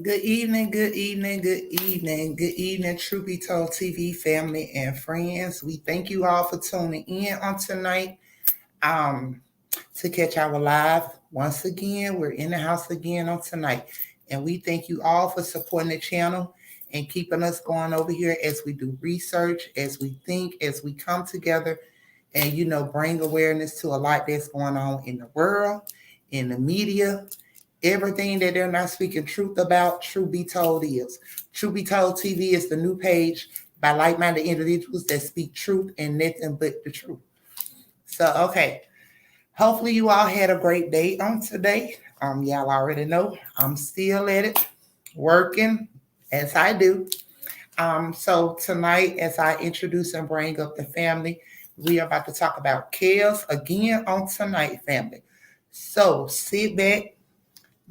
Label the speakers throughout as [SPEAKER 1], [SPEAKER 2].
[SPEAKER 1] Good evening, good evening, good evening, good evening, True Be Told TV family and friends. We thank you all for tuning in on tonight to catch our live. Once again, we're in the house again on tonight. And we thank you all for supporting the channel and keeping us going over here as we do research, as we think, as we come together and, bring awareness to a lot that's going on in the world, in the media. Everything that they're not speaking truth about, True Be Told is. True Be Told TV is the new page by like-minded individuals that speak truth and nothing but the truth. So, okay. Hopefully you all had a great day on today. Y'all already know I'm still at it, working as I do. So tonight, as I introduce and bring up the family, we are about to talk about chaos again on tonight, family. So sit back.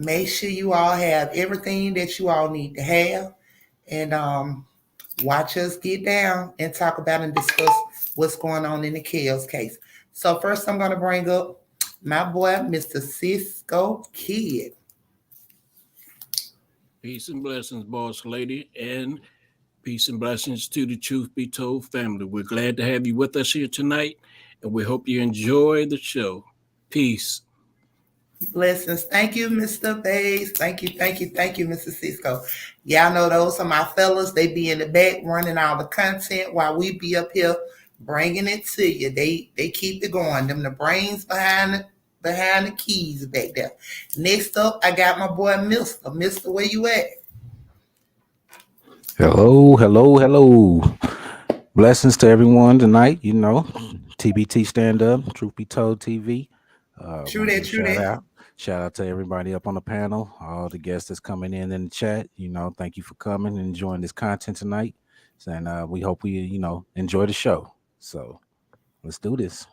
[SPEAKER 1] Make sure you all have everything that you all need to have, and watch us get down and talk about and discuss what's going on in the chaos case. So first I'm going to bring up my boy, Mr. Cisco Kid.
[SPEAKER 2] Peace and blessings, boss lady, and peace and blessings to the Truth Be Told family. We're glad to have you with us here tonight, and we hope you enjoy the show. Peace.
[SPEAKER 1] Blessings. Thank you, Mr. Bass. Thank you, Mr. Cisco. Y'all know those are my fellas. They be in the back running all the content while we be up here bringing it to you. They keep it going. Them the brains behind the keys back there. Next up, I got my boy, Mister. Mister, where you at?
[SPEAKER 3] Hello. Blessings to everyone tonight. TBT stand up, Truth Be Told TV.
[SPEAKER 1] True that.
[SPEAKER 3] Shout out to everybody up on the panel, all the guests that's coming in the chat. Thank you for coming and enjoying this content tonight. And we hope we, enjoy the show. So let's do this.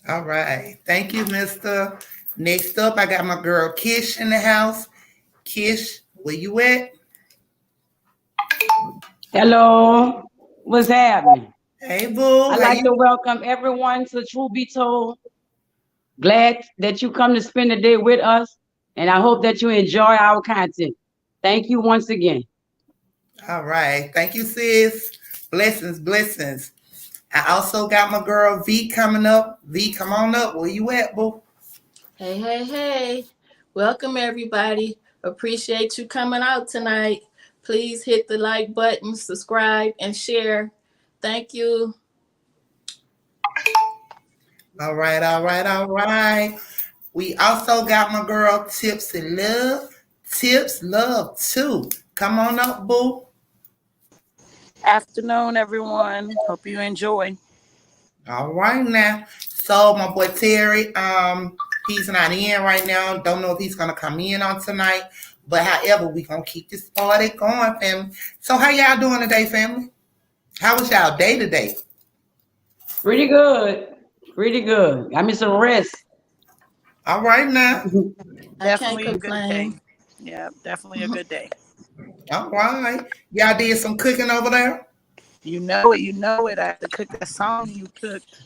[SPEAKER 1] All right. Thank you, Mister. Next up, I got my girl Kish in the house. Kish, where you at?
[SPEAKER 4] Hello. What's happening?
[SPEAKER 1] Hey, boo.
[SPEAKER 4] I'd like to welcome everyone to Truth Be Told. Glad that you come to spend the day with us, and I hope that you enjoy our content. Thank you once again.
[SPEAKER 1] All right. Thank you, sis. Blessings. I also got my girl V coming up. V, come on up. Where you at, boo?
[SPEAKER 5] Hey. Welcome, everybody. Appreciate you coming out tonight. Please hit the like button, subscribe, and share. Thank you.
[SPEAKER 1] All right. We also got my girl Tips and Love. Tips Love too. Come on up, boo.
[SPEAKER 6] Afternoon, everyone. Hope you enjoy.
[SPEAKER 1] All right now. So my boy Terry, he's not in right now. Don't know if he's gonna come in on tonight. But however, we gonna keep this party going, family. So how y'all doing today, family? How was y'all day today?
[SPEAKER 4] Pretty good. I need some rest.
[SPEAKER 1] All right now.
[SPEAKER 6] Definitely a good day. Yeah, definitely a good day.
[SPEAKER 1] All right. Y'all did some cooking over there?
[SPEAKER 6] You know it. I have to cook that song you cooked.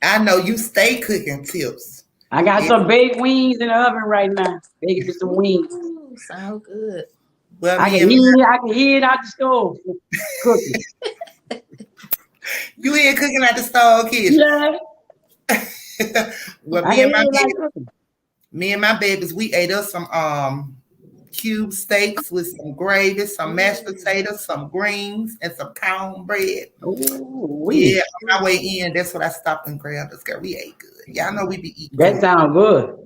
[SPEAKER 1] I know you stay cooking, Tips.
[SPEAKER 4] I got some baked wings in the oven right now. Baking some wings.
[SPEAKER 5] Ooh, sound good.
[SPEAKER 1] Well,
[SPEAKER 4] I can hear it out the stove. Cooking.
[SPEAKER 1] You here cooking at the stove, kid?
[SPEAKER 4] Yeah.
[SPEAKER 1] Well, me and my babies, we ate us some cube steaks with some gravy, some mashed potatoes, some greens, and some cornbread. Yeah, on my way in, that's what I stopped and grabbed us. Girl, we ate good. Y'all know we be eating.
[SPEAKER 4] That sounds good.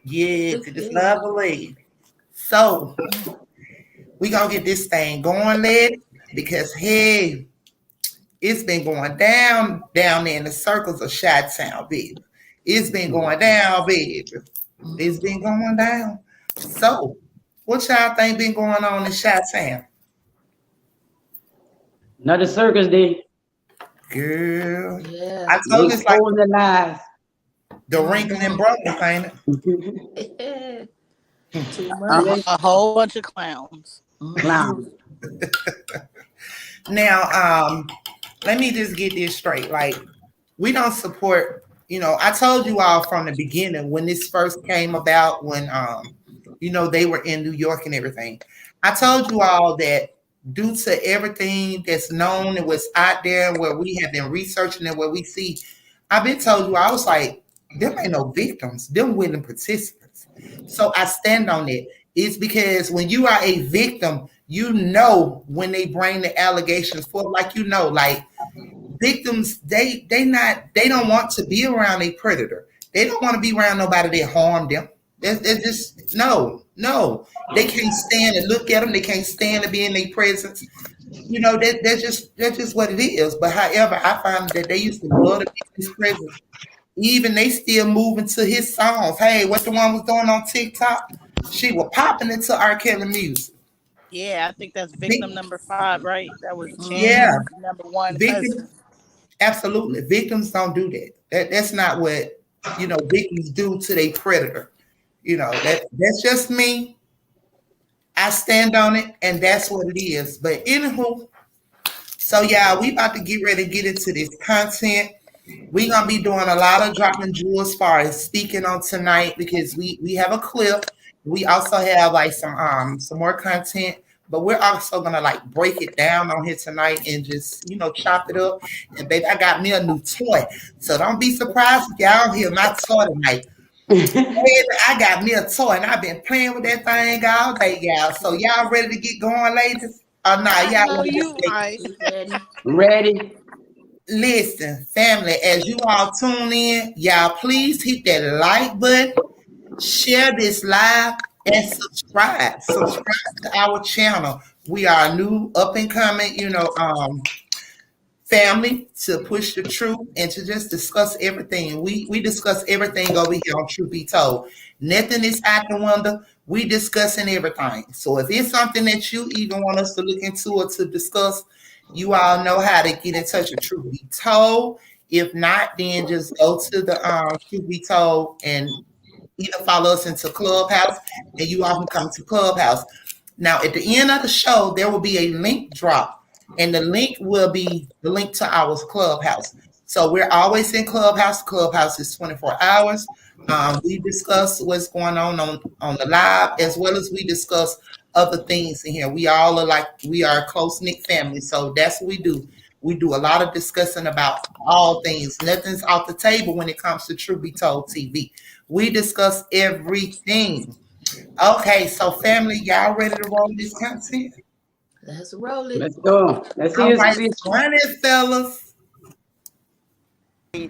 [SPEAKER 1] Yeah, it's lovely. So we gonna get this thing going, lady, because hey, it's been going down there in the circles of Chi-Town, baby. It's been going down, baby. It's been going down. So, what y'all think been going on in Chi-Town?
[SPEAKER 4] Another circus day.
[SPEAKER 1] Girl.
[SPEAKER 5] Yeah.
[SPEAKER 1] I told you it's like
[SPEAKER 4] Exposing the lies.
[SPEAKER 1] the wrinkle in brothers, ain't it?
[SPEAKER 5] Too much.
[SPEAKER 6] A whole bunch of clowns.
[SPEAKER 4] Clown.
[SPEAKER 1] Now, let me just get this straight. Like, we don't support, I told you all from the beginning when this first came about, when they were in New York and everything. I told you all that due to everything that's known and what's out there and where we have been researching and where we see, I've been told you, I was like, them ain't no victims, them willing participants. So I stand on it. It's because when you are a victim, when they bring the allegations forth, like victims, they don't want to be around a predator. They don't want to be around nobody that harmed them. They're just no. They can't stand to look at them. They can't stand to be in their presence. That's just what it is. But however, I found that they used to love to be in his presence. Even they still moving to his songs. Hey, what the one was doing on TikTok? She was popping into Rkelly music.
[SPEAKER 6] Yeah, I think that's victim number 5, right? That was
[SPEAKER 1] Yeah.
[SPEAKER 6] number 1.
[SPEAKER 1] Victims, absolutely. Victims don't do that. That's not what victims do to their predator. That's just me. I stand on it, and that's what it is. But anywho, so yeah, we about to get ready to get into this content. We're gonna be doing a lot of dropping jewels as far as speaking on tonight, because we have a clip. We also have like some more content, but we're also gonna like break it down on here tonight and just chop it up. And baby, I got me a new toy, so don't be surprised if y'all hear my toy tonight. Baby, I got me a toy, and I've been playing with that thing all day, y'all. So y'all ready to get going, ladies? Or nah, y'all
[SPEAKER 6] No,
[SPEAKER 1] want to
[SPEAKER 6] you
[SPEAKER 1] just
[SPEAKER 6] right.
[SPEAKER 4] Ready?
[SPEAKER 1] listen, family, as you all tune in, y'all please hit that like button, share this live, and subscribe. Subscribe to our channel. We are a new up and coming, family to push the truth and to just discuss everything. We discuss everything over here on Truth Be Told. Nothing is out the window. We discussing everything. So if it's something that you even want us to look into or to discuss, you all know how to get in touch with Truth Be Told. If not, then just go to the Truth Be Told and either follow us into Clubhouse, and you all can come to Clubhouse. Now, at the end of the show, there will be a link drop, and the link will be the link to our Clubhouse. So we're always in Clubhouse. Clubhouse is 24 hours. We discuss what's going on the live, as well as we discuss other things in here. We all we are a close-knit family, so that's what we do. We do a lot of discussing about all things. Nothing's off the table when it comes to Truth Be Told TV. We discuss everything. Okay, so family, y'all ready to roll this content?
[SPEAKER 5] Let's roll it.
[SPEAKER 4] Let's go. Let's see
[SPEAKER 1] All
[SPEAKER 4] his
[SPEAKER 1] right,
[SPEAKER 4] speech.
[SPEAKER 1] run it, fellas.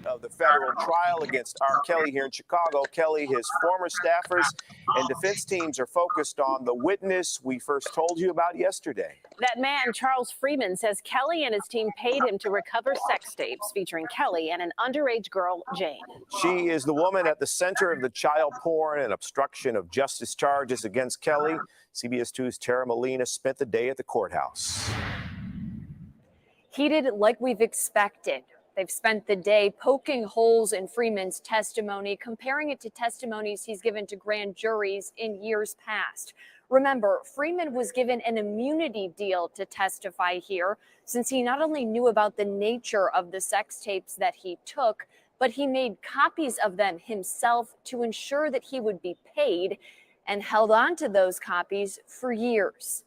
[SPEAKER 7] Of the federal trial against Rkelly here in Chicago. Kelly, his former staffers, and defense teams are focused on the witness we first told you about yesterday.
[SPEAKER 8] That man, Charles Freeman, says Kelly and his team paid him to recover sex tapes featuring Kelly and an underage girl, Jane.
[SPEAKER 7] She is the woman at the center of the child porn and obstruction of justice charges against Kelly. CBS 2's Tara Molina spent the day at the courthouse.
[SPEAKER 8] Heated like we've expected. They've spent the day poking holes in Freeman's testimony, comparing it to testimonies he's given to grand juries in years past. Remember, Freeman was given an immunity deal to testify here, since he not only knew about the nature of the sex tapes that he took, but he made copies of them himself to ensure that he would be paid, and held on to those copies for years.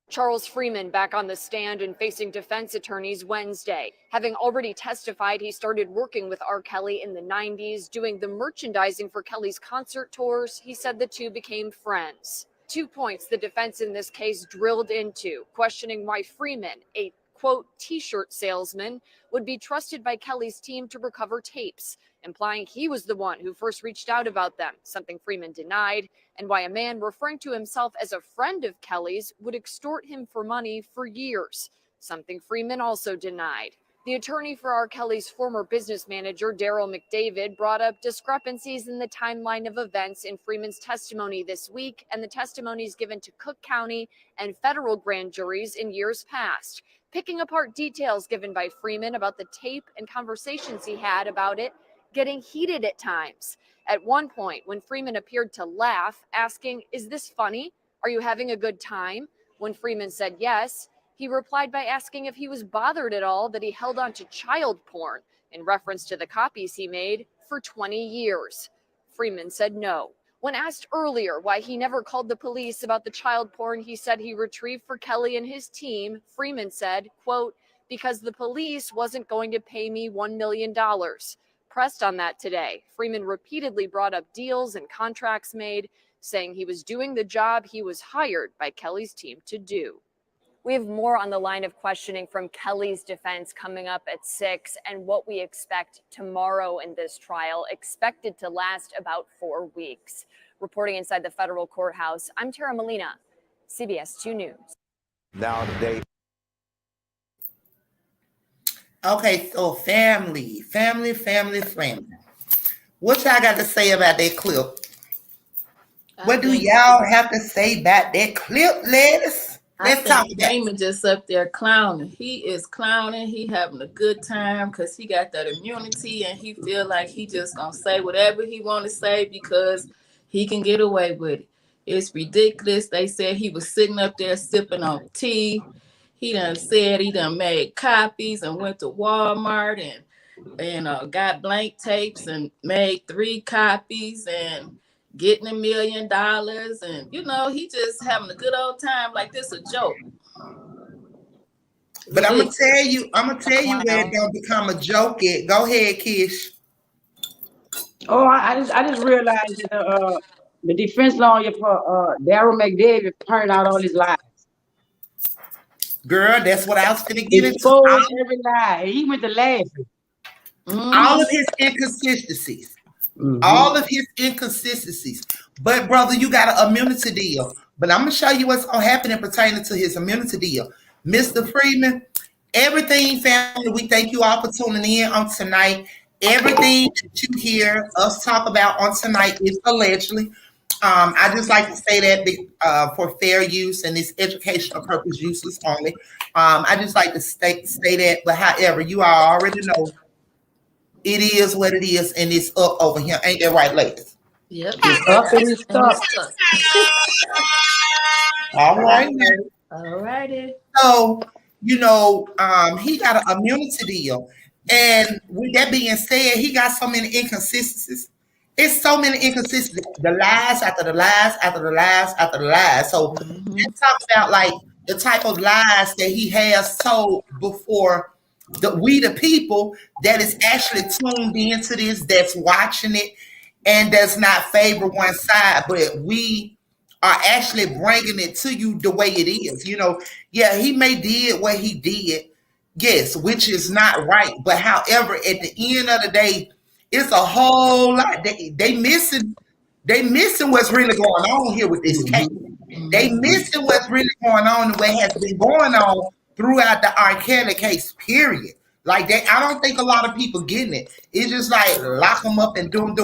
[SPEAKER 8] Charles Freeman back on the stand and facing defense attorneys Wednesday. Having already testified, he started working with Rkelly in the 90s, doing the merchandising for Kelly's concert tours. He said the two became friends. 2 points the defense in this case drilled into, questioning why Freeman, a quote, t-shirt salesman, would be trusted by Kelly's team to recover tapes, implying he was the one who first reached out about them, something Freeman denied, and why a man referring to himself as a friend of Kelly's would extort him for money for years, something Freeman also denied. The attorney for Rkelly's former business manager, Daryl McDavid, brought up discrepancies in the timeline of events in Freeman's testimony this week and the testimonies given to Cook County and federal grand juries in years past. picking apart details given by Freeman about the tape and conversations he had about it getting heated at times. At one point, when Freeman appeared to laugh, asking, "Is this funny? Are you having a good time?" When Freeman said yes, he replied by asking if he was bothered at all that he held on to child porn in reference to the copies he made for 20 years. Freeman said no. When asked earlier why he never called the police about the child porn he said he retrieved for Kelly and his team, Freeman said, quote, "Because the police wasn't going to pay me $1 million. Pressed on that today, Freeman repeatedly brought up deals and contracts made, saying he was doing the job he was hired by Kelly's team to do. We have more on the line of questioning from Kelly's defense coming up at 6 and what we expect tomorrow in this trial, expected to last about 4 weeks. Reporting inside the federal courthouse, I'm Tara Molina, CBS 2 News.
[SPEAKER 7] Now today.
[SPEAKER 1] Okay, so family. What y'all got to say about that clip? What do y'all have to say about that clip, ladies? Let's talk about it.
[SPEAKER 5] Damon just up there clowning. He is clowning. He having a good time because he got that immunity and he feel like he just gonna say whatever he want to say because he can get away with it. It's ridiculous. They said he was sitting up there sipping on tea. He done said he done made copies and went to Walmart and got blank tapes and made 3 copies and getting $1 million. And, you know, he just having a good old time like this a joke.
[SPEAKER 1] But I'm going to tell you where it don't become a joke yet. Go ahead, Kish.
[SPEAKER 4] Oh, I just realized that the defense lawyer for Darryl McDavid turned out all his lies.
[SPEAKER 1] Girl, that's what I was going to get into.
[SPEAKER 4] Exposed every lie. He went to laughing.
[SPEAKER 1] All of his inconsistencies. All of his inconsistencies. But, brother, you got an immunity deal. But I'm going to show you what's going to happen pertaining to his immunity deal. Mr. Freeman, everything, family, we thank you all for tuning in on tonight. Everything that you hear us talk about on tonight is allegedly. I just like to say that for fair use and this educational purpose uses only. I just like to state that, but however, you all already know it is what it is, and it's up over here. Ain't that right, ladies?
[SPEAKER 5] Yep.
[SPEAKER 4] It's up and it's stuck.
[SPEAKER 1] All right, now.
[SPEAKER 5] All righty.
[SPEAKER 1] So, you know, he got an immunity deal. And with that being said, he got so many inconsistencies. It's so many inconsistencies. The lies after the lies after the lies after the lies. So let's talk about like the type of lies that he has told before the people that is actually tuned into this, that's watching it, and does not favor one side, but we are actually bringing it to you the way it is. You know, yeah, he may did what he did, yes, which is not right. But however, at the end of the day, it's a whole lot. They missing what's really going on here with this case. They missing what's really going on and what has been going on throughout the Rkelly case, period. Like that, I don't think a lot of people getting it. It's just like lock them up and doom.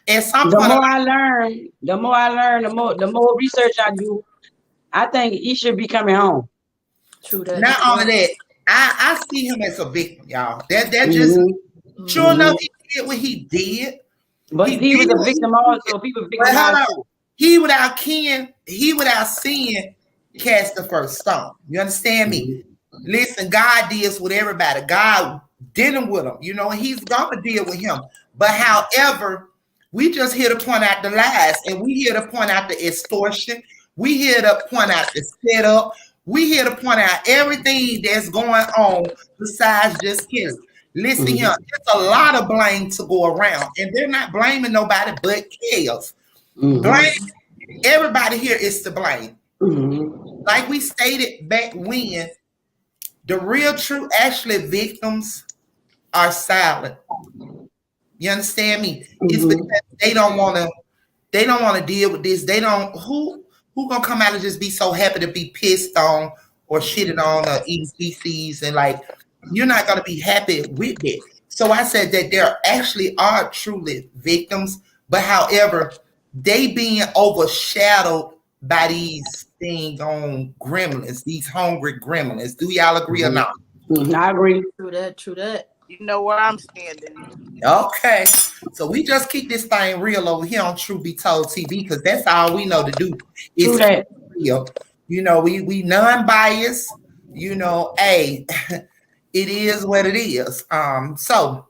[SPEAKER 1] At some point,
[SPEAKER 4] The more I learn, the more research I do, I think he should be coming home.
[SPEAKER 5] True that.
[SPEAKER 1] Not only that, I see him as a victim, y'all. That just sure enough, he did what he did.
[SPEAKER 4] But he was a victim also. People victimized too.
[SPEAKER 1] He without sin cast the first stone. You understand me? Listen, God deals with everybody. God dealing with him, you know, and he's gonna deal with him. But however, we just here to point out the lies, and we here to point out the extortion. We here to point out the setup. We here to point out everything that's going on besides just killing. Listen here, there's a lot of blame to go around, and they're not blaming nobody but chaos. Blame everybody here is to blame. Like we stated back when, the real true actually victims are silent. You understand me? It's because they don't want to deal with this. They don't who gonna come out and just be so happy to be pissed on or shitted on or eating feces, and like you're not gonna be happy with it. So I said that there actually are truly victims, but however, they being overshadowed by these thing on gremlins, these hungry gremlins. Do y'all agree or not?
[SPEAKER 4] I agree.
[SPEAKER 5] True that. True that.
[SPEAKER 6] You know where I'm standing.
[SPEAKER 1] Okay. So we just keep this thing real over here on Truth Be Told TV because that's all we know to do.
[SPEAKER 4] True that.
[SPEAKER 1] Real. You know, we non-biased. You know, hey, it is what it is. So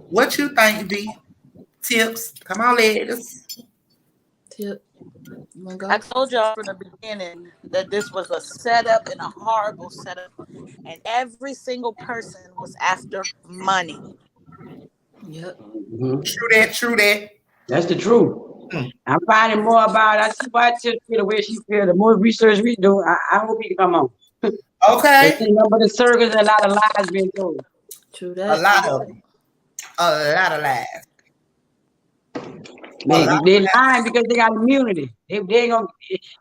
[SPEAKER 1] what you think, V? Tips. Come on, ladies.
[SPEAKER 5] Tip. You wanna go?
[SPEAKER 6] I told y'all from the beginning that this was a setup and a horrible setup, and every single person was after money.
[SPEAKER 5] Yep.
[SPEAKER 1] True that. True that.
[SPEAKER 4] That's the truth. I'm finding more about it. I see why Tiff feel the way she feel. The more research we do, I hope he can come on.
[SPEAKER 1] Okay.
[SPEAKER 4] There's number the circles and a lot of lies being told.
[SPEAKER 5] True that.
[SPEAKER 1] A lot of them. A lot of lies.
[SPEAKER 4] Man, they lying because they got immunity. They ain't gonna,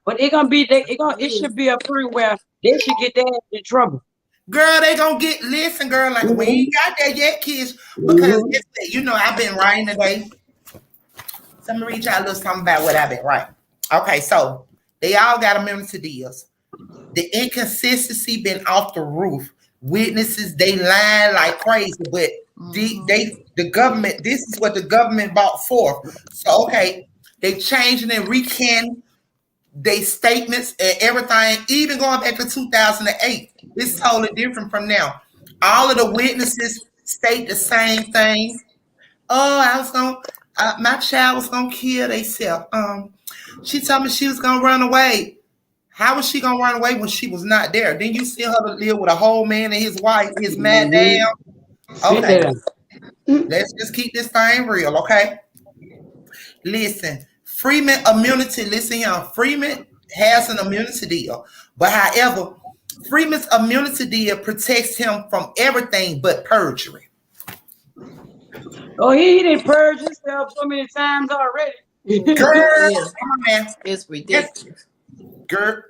[SPEAKER 4] but it should be a point where they should get their ass in trouble.
[SPEAKER 1] Girl, they gonna listen, girl, like we ain't got that yet, kids. Because you know, I've been writing today. So I'm gonna read y'all a little something about what I've been writing. Okay, so they all got immunity deals. The inconsistency been off the roof. Witnesses, they lying like crazy, but the government, this is what the government brought forth. So okay, they changing and recanting their statements and everything, even going back to 2008. It's totally different from now. All of the witnesses state the same thing. Oh, my child was gonna kill themselves. She told me she was gonna run away. How was she gonna run away when she was not there? Then you see her to live with a whole man and his wife, his mad down. Okay, let's just keep this thing real, okay? Listen, Freeman immunity. Listen, y'all. Freeman has an immunity deal, but however, Freeman's immunity deal protects him from everything but perjury.
[SPEAKER 4] Oh, he didn't purge himself so many times already.
[SPEAKER 1] Girl, come on, man.
[SPEAKER 5] It's ridiculous.
[SPEAKER 1] Girl,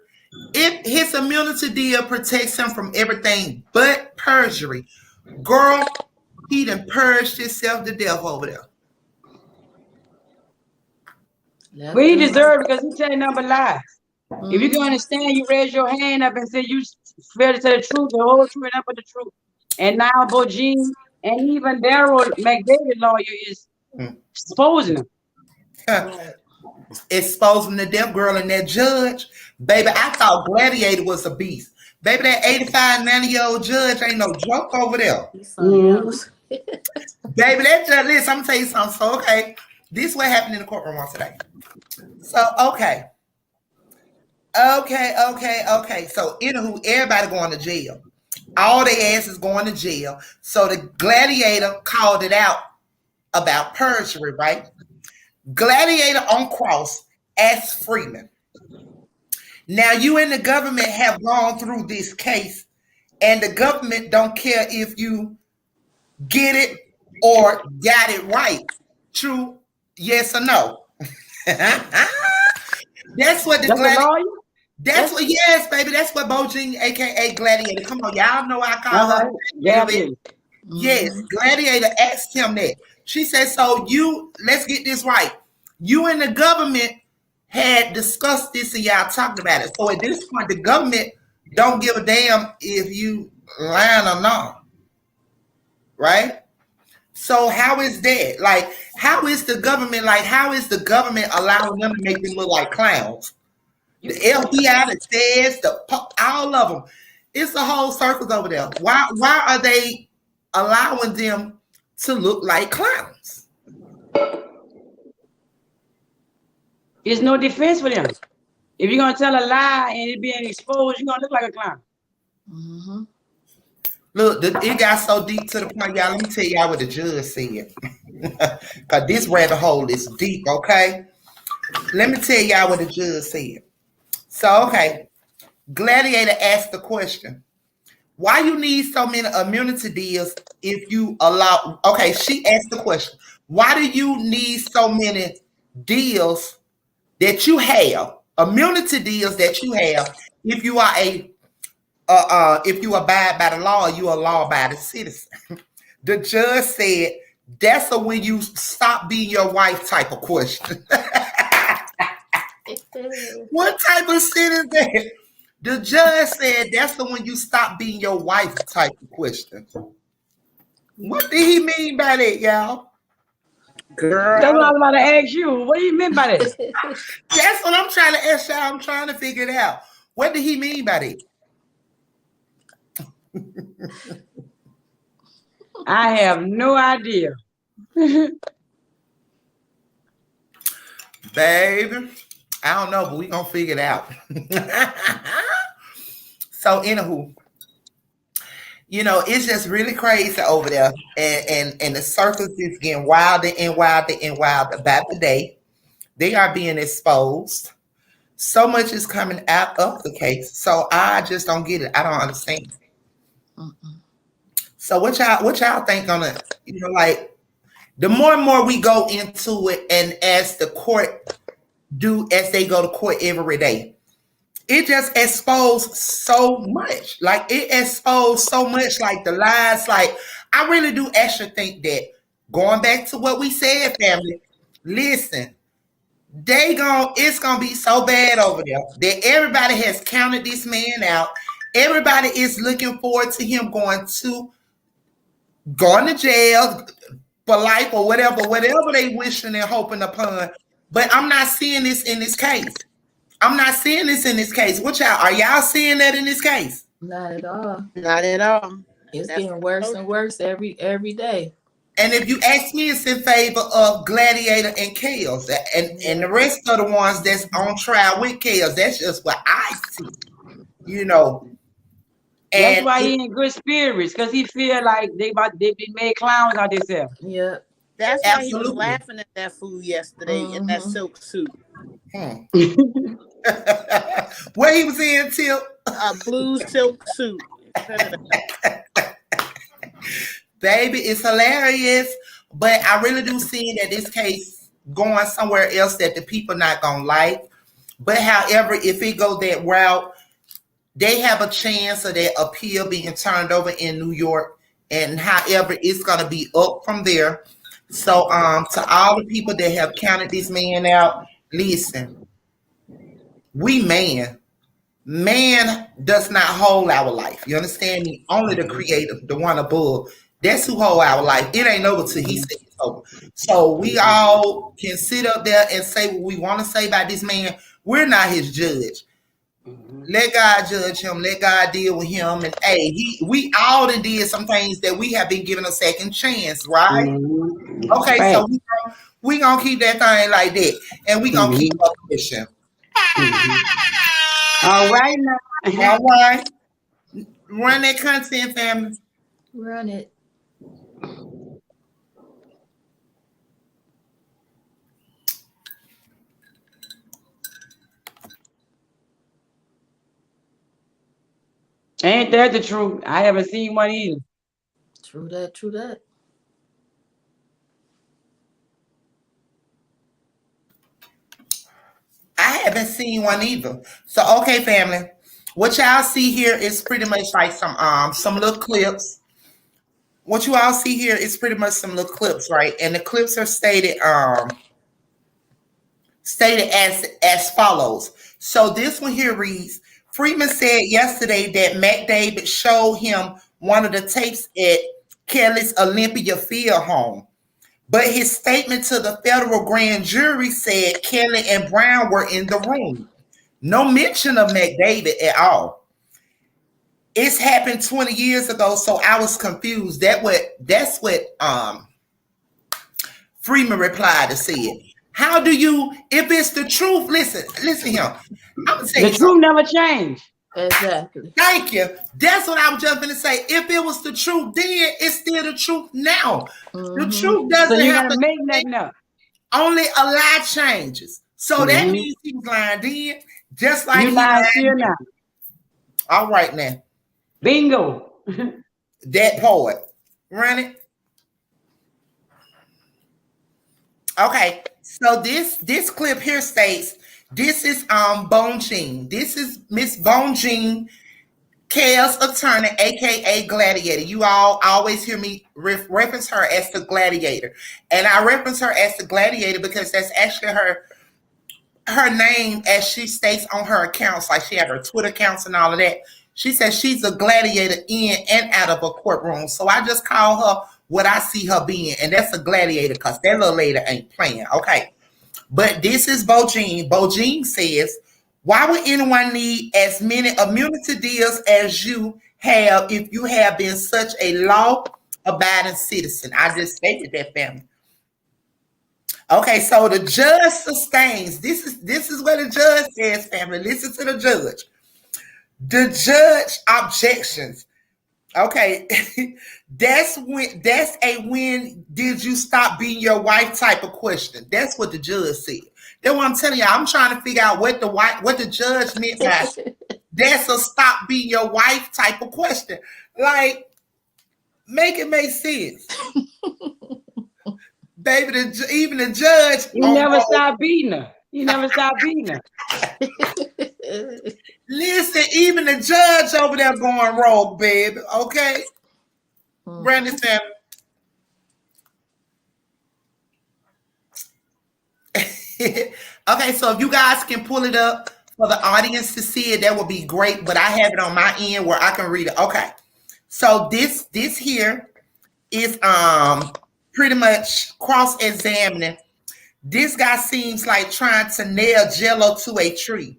[SPEAKER 1] if his immunity deal protects him from everything but perjury, girl, he done purged himself to death over there.
[SPEAKER 4] But he deserved it because he telling nothing but lies. If you can understand, you raise your hand up and say you fail to tell the truth, the whole truth, and nothing but the truth. And now Bojine and even Daryl McDavid lawyer is exposing him.
[SPEAKER 1] Exposing the deaf girl and that judge. Baby, I thought Gladiator was a beast. Baby, that 85, 90-year-old judge ain't no joke over there. Baby, that judge, listen, I'm gonna tell you something. So, okay, this is what happened in the courtroom on today. So, okay. So, anywho, everybody going to jail. All their asses going to jail. So the Gladiator called it out about perjury, right? Gladiator on cross asked Freeman. Now you and the government have gone through this case, and the government don't care if you get it or got it right. True? Yes or no? That's what the Gladiator. That's what, yes, baby. That's what Bojine, aka Gladiator. Come on, y'all know I call her. Yes, Gladiator asked him that. She said, so let's get this right. You and the government had discussed this and y'all talked about it. So at this point, the government don't give a damn if you lying or not. Right? So how is that? Like, how is the government allowing them to make them look like clowns? The FBI, the feds, all of them. It's the whole circles over there. Why are they allowing them to look like clowns?
[SPEAKER 4] There's no defense for them. If you're gonna tell a lie and it being exposed, you're gonna look like a clown.
[SPEAKER 1] Look, it got so deep to the point, y'all. Let me tell y'all what the judge said. Because this rabbit hole is deep, okay? Let me tell y'all what the judge said. So, okay, Gladiator asked the question, why you need so many immunity deals if you allow, okay, she asked the question, why do you need so many deals that you have, immunity deals that you have, if you are if you abide by the law, you are law-abiding citizen? The judge said, that's a when you stop being your wife type of question. What type of shit is that? The judge said that's the one you stop being your wife type of question. What did he mean by that, y'all?
[SPEAKER 4] That's what I was about to ask you. What do you mean by that?
[SPEAKER 1] That's what I'm trying to ask y'all. I'm trying to figure it out. What did he mean by that?
[SPEAKER 4] I have no idea.
[SPEAKER 1] Baby, I don't know, but we gonna figure it out. So, anywho, you know, it's just really crazy over there, and the circus is getting wilder and wilder and wilder by the day. They are being exposed. So much is coming out of the case. So I just don't get it. I don't understand. So what y'all think gonna, you know, like the more and more we go into it, and as the court do, as they go to court every day, it just exposed so much. Like it exposed so much, like the lies. Like I really do actually think that, going back to what we said, family, listen, it's gonna be so bad over there that everybody has counted this man out. Everybody is looking forward to him going to jail for life or whatever they wishing and hoping upon. But I'm not seeing this in this case. I'm not seeing this in this case. What y'all, are y'all seeing that in this case?
[SPEAKER 5] Not at all.
[SPEAKER 6] Not at all.
[SPEAKER 5] It's getting worse and worse every day.
[SPEAKER 1] And if you ask me, it's in favor of Gladiator and Chaos, and the rest of the ones that's on trial with Chaos. That's just what I see, you know. And
[SPEAKER 4] that's why he in good spirits, because he feel like they been made clowns out themselves.
[SPEAKER 5] Yeah.
[SPEAKER 6] That's why he was laughing at that fool yesterday in that silk suit.
[SPEAKER 1] Where he was in, Tip?
[SPEAKER 6] A blue silk suit.
[SPEAKER 1] Baby, it's hilarious. But I really do see that this case going somewhere else that the people not gonna like. But however, if it go that route, they have a chance of that appeal being turned over in New York. And however, it's gonna be up from there. So to all the people that have counted this man out, listen, we man does not hold our life. You understand me? Only the creator, the one above. That's who hold our life. It ain't over till he says it's over. So we all can sit up there and say what we want to say about this man. We're not his judge. Let God judge him. Let God deal with him. And hey, we all done did some things that we have been given a second chance, right? Okay, right. So we gonna keep that thing like that, and we gonna keep up pushing.
[SPEAKER 4] All right now.
[SPEAKER 1] All right. Run that content, family.
[SPEAKER 5] Run it.
[SPEAKER 4] Ain't that the truth? I haven't seen one either.
[SPEAKER 5] True that, true that.
[SPEAKER 1] I haven't seen one either. So, okay, family. What y'all see here is pretty much like some little clips. What you all see here is pretty much some little clips, right? And the clips are stated as follows. So this one here reads, Freeman said yesterday that McDavid showed him one of the tapes at Kelly's Olympia Field home. But his statement to the federal grand jury said Kelly and Brown were in the room. No mention of McDavid at all. It's happened 20 years ago, so I was confused. That's what Freeman replied to say it. How do you, if it's the truth, listen here. I'm gonna say
[SPEAKER 4] the truth never changed.
[SPEAKER 5] Exactly.
[SPEAKER 1] Thank you. That's what I was just gonna say. If it was the truth then, it's still the truth now. The truth doesn't have to
[SPEAKER 4] make nothing up.
[SPEAKER 1] Only a lie changes. So that means he was lying then, just like
[SPEAKER 4] you lying here now.
[SPEAKER 1] All right now.
[SPEAKER 4] Bingo.
[SPEAKER 1] That poet. Run it. Okay, so this clip here states, this is Bone Jean. This is Miss Bone Jean, Chaos attorney, aka Gladiator. You all always hear me reference her as the Gladiator. And I reference her as the Gladiator because that's actually her her name as she states on her accounts, like she had her Twitter accounts and all of that. She says she's a gladiator in and out of a courtroom. So I just call her what I see her being, and that's a gladiator because that little lady ain't playing. Okay. But this is Bo Jean. Bo Jean says, why would anyone need as many immunity deals as you have if you have been such a law-abiding citizen? I just stated that, family. Okay, so the judge sustains. This is what the judge says, family. Listen to the judge. The judge objections. Okay, that's a when did you stop being your wife type of question. That's what the judge said. That's what I'm telling you. I'm trying to figure out what the judge meant by that's a stop being your wife type of question. Like, make it make sense. Baby, even the judge.
[SPEAKER 4] You never stop beating her. You never stop beating her.
[SPEAKER 1] Listen, even the judge over there going rogue, baby. Okay? Brandon family. Okay, so if you guys can pull it up for the audience to see it, that would be great. But I have it on my end where I can read it. Okay. So this here is pretty much cross-examining. This guy seems like trying to nail Jello to a tree.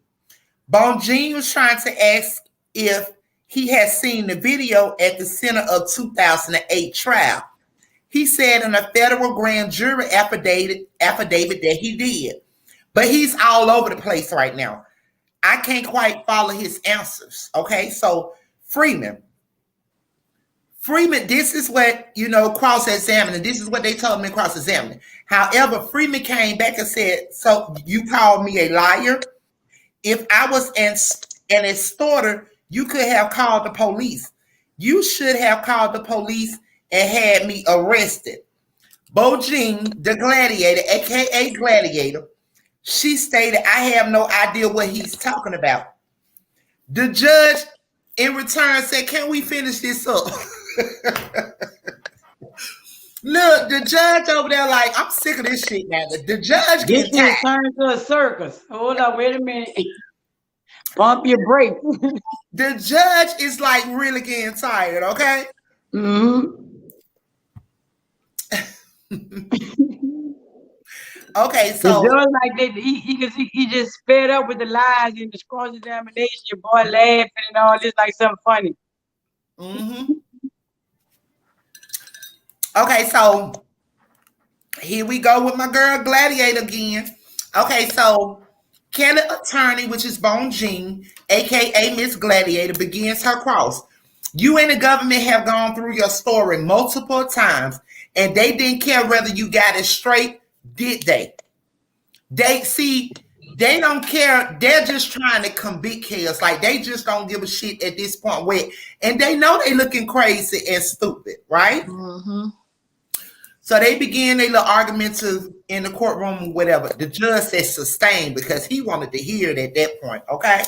[SPEAKER 1] Bo Jean was trying to ask if he had seen the video at the center of 2008 trial. He said in a federal grand jury affidavit that he did. But he's all over the place right now. I can't quite follow his answers. Okay, so Freeman, this is what, cross-examining. This is what they told me cross-examining. However, Freeman came back and said, so you called me a liar? If I was an extorter, you could have called the police. You should have called the police and had me arrested. Bo Jean, the gladiator, aka Gladiator, she stated, I have no idea what he's talking about. The judge in return said, can we finish this up? Look, the judge over there like, I'm sick of this shit now. The judge getting tired.
[SPEAKER 4] Turn to a circus. Hold up, wait a minute. Pump your brakes.
[SPEAKER 1] The judge is like really getting tired, okay? Okay, so
[SPEAKER 4] the judge like he just fed up with the lies and the cross-examination. Your boy laughing and all this like something funny.
[SPEAKER 1] Okay, so here we go with my girl Gladiator again. Okay, so Kelly attorney, which is Bo Jean, aka Miss Gladiator, begins her cross. You and the government have gone through your story multiple times, and they didn't care whether you got it straight, did they? They don't care. They're just trying to convict chaos. Like, they just don't give a shit at this point. And they know they looking crazy and stupid, right? So they begin their little argument in the courtroom or whatever. The judge said sustained because he wanted to hear it at that point, okay?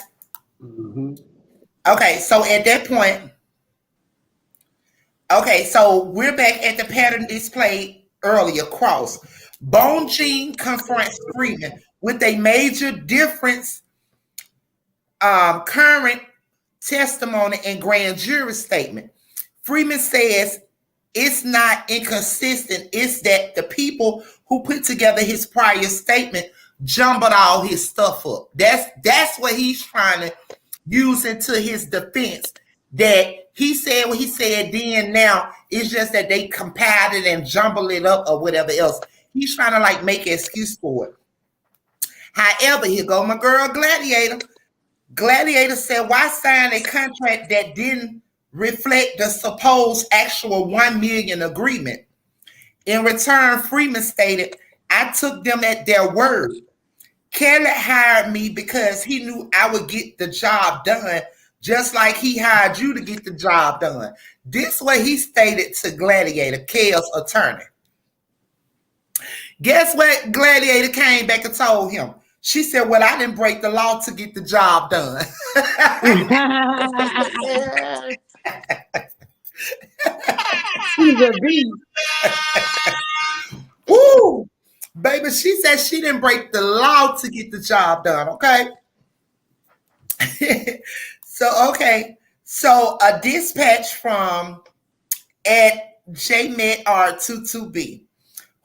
[SPEAKER 1] Okay, so at that point, okay, so we're back at the pattern displayed earlier, cross. Bo Jean confronts Freeman with a major difference, current testimony and grand jury statement. Freeman says it's not inconsistent. It's that the people who put together his prior statement jumbled all his stuff up. That's what he's trying to use into his defense. That he said what he said then, now it's just that they compiled it and jumbled it up or whatever else. He's trying to like make an excuse for it. However, here go my girl Gladiator. Gladiator said, why sign a contract that didn't reflect the supposed actual $1 million agreement? In return, Freeman stated, I took them at their word. Kelly hired me because he knew I would get the job done, just like he hired you to get the job done. This what he stated to Gladiator, Kel's attorney. Guess what Gladiator came back and told him? She said, well, I didn't break the law to get the job done.
[SPEAKER 4] She's a beast.
[SPEAKER 1] Woo! Baby, but she said she didn't break the law to get the job done, okay? So a dispatch from at JMET R22B.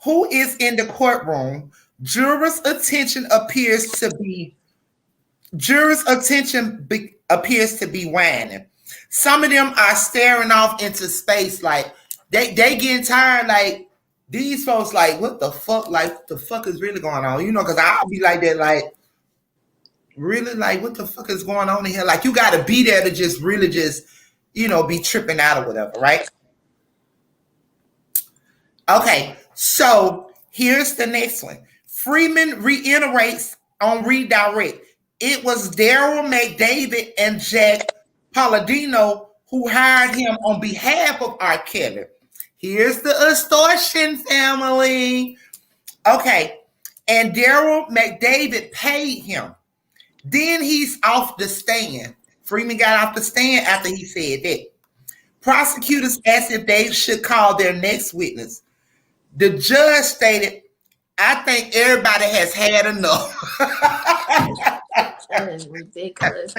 [SPEAKER 1] Who is in the courtroom? Jurors' attention appears to be waning. Some of them are staring off into space, like they getting tired. Like these folks, like what the fuck? Like the fuck is really going on? You know, because I'll be like that, like really, like what the fuck is going on in here? Like you got to be there to just really just be tripping out or whatever, right? Okay, so here's the next one. Freeman reiterates on redirect. It was Daryl McDavid and Jack Palladino who hired him on behalf of Rkelly. Here's the extortion family. Okay, and Daryl McDavid paid him. Then he's off the stand. Freeman got off the stand after he said that. Prosecutors asked if they should call their next witness. The judge stated, I think everybody has had enough.
[SPEAKER 5] That is ridiculous.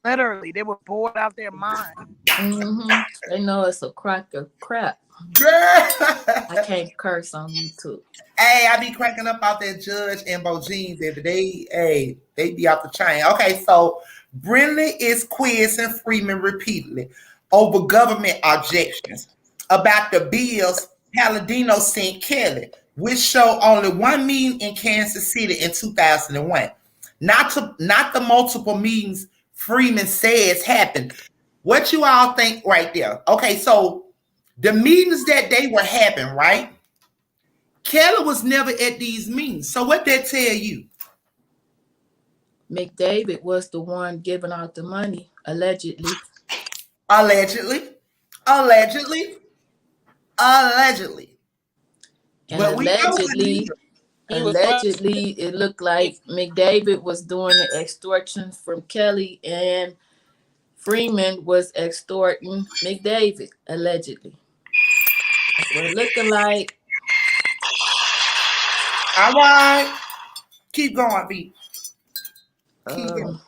[SPEAKER 6] Literally, they were bored out their mind.
[SPEAKER 5] Mm-hmm. They know it's a crock of crap.
[SPEAKER 1] Girl.
[SPEAKER 5] I can't curse on YouTube.
[SPEAKER 1] Hey, I be cracking up out that judge and Bo Jeans every day. They be off the chain. Okay, so Brindley is quizzing Freeman repeatedly over government objections about the bills Palladino sent Kelly, which showed only one meeting in Kansas City in 2001. Not the multiple meetings Freeman says happened. What you all think right there? Okay, so the meetings that they were having, right? Kelly was never at these meetings. So what that tell you?
[SPEAKER 5] McDavid was the one giving out the money, allegedly.
[SPEAKER 1] Allegedly.
[SPEAKER 5] And
[SPEAKER 1] But
[SPEAKER 5] allegedly, it looked like McDavid was doing the extortion from Kelly, and Freeman was extorting McDavid, allegedly. That's what it looking like.
[SPEAKER 1] All right. Keep going, B. Keep going.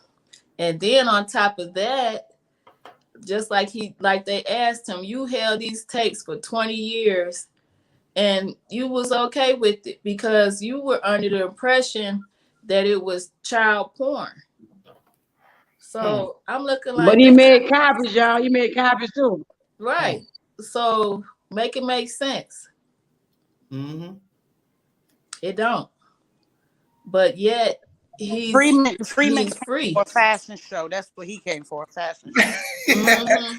[SPEAKER 5] And then on top of that, just like they asked him, you held these tapes for 20 years and you was okay with it because you were under the impression that it was child porn. So I'm looking like.
[SPEAKER 4] But he made copies, y'all. He made copies too.
[SPEAKER 5] Right. So make it make sense.
[SPEAKER 1] Mm-hmm.
[SPEAKER 5] It don't. But yet
[SPEAKER 6] Freeman
[SPEAKER 5] he's
[SPEAKER 6] came
[SPEAKER 5] free.
[SPEAKER 6] for a fashion show. That's what he came for, a fashion show.
[SPEAKER 5] Mm-hmm.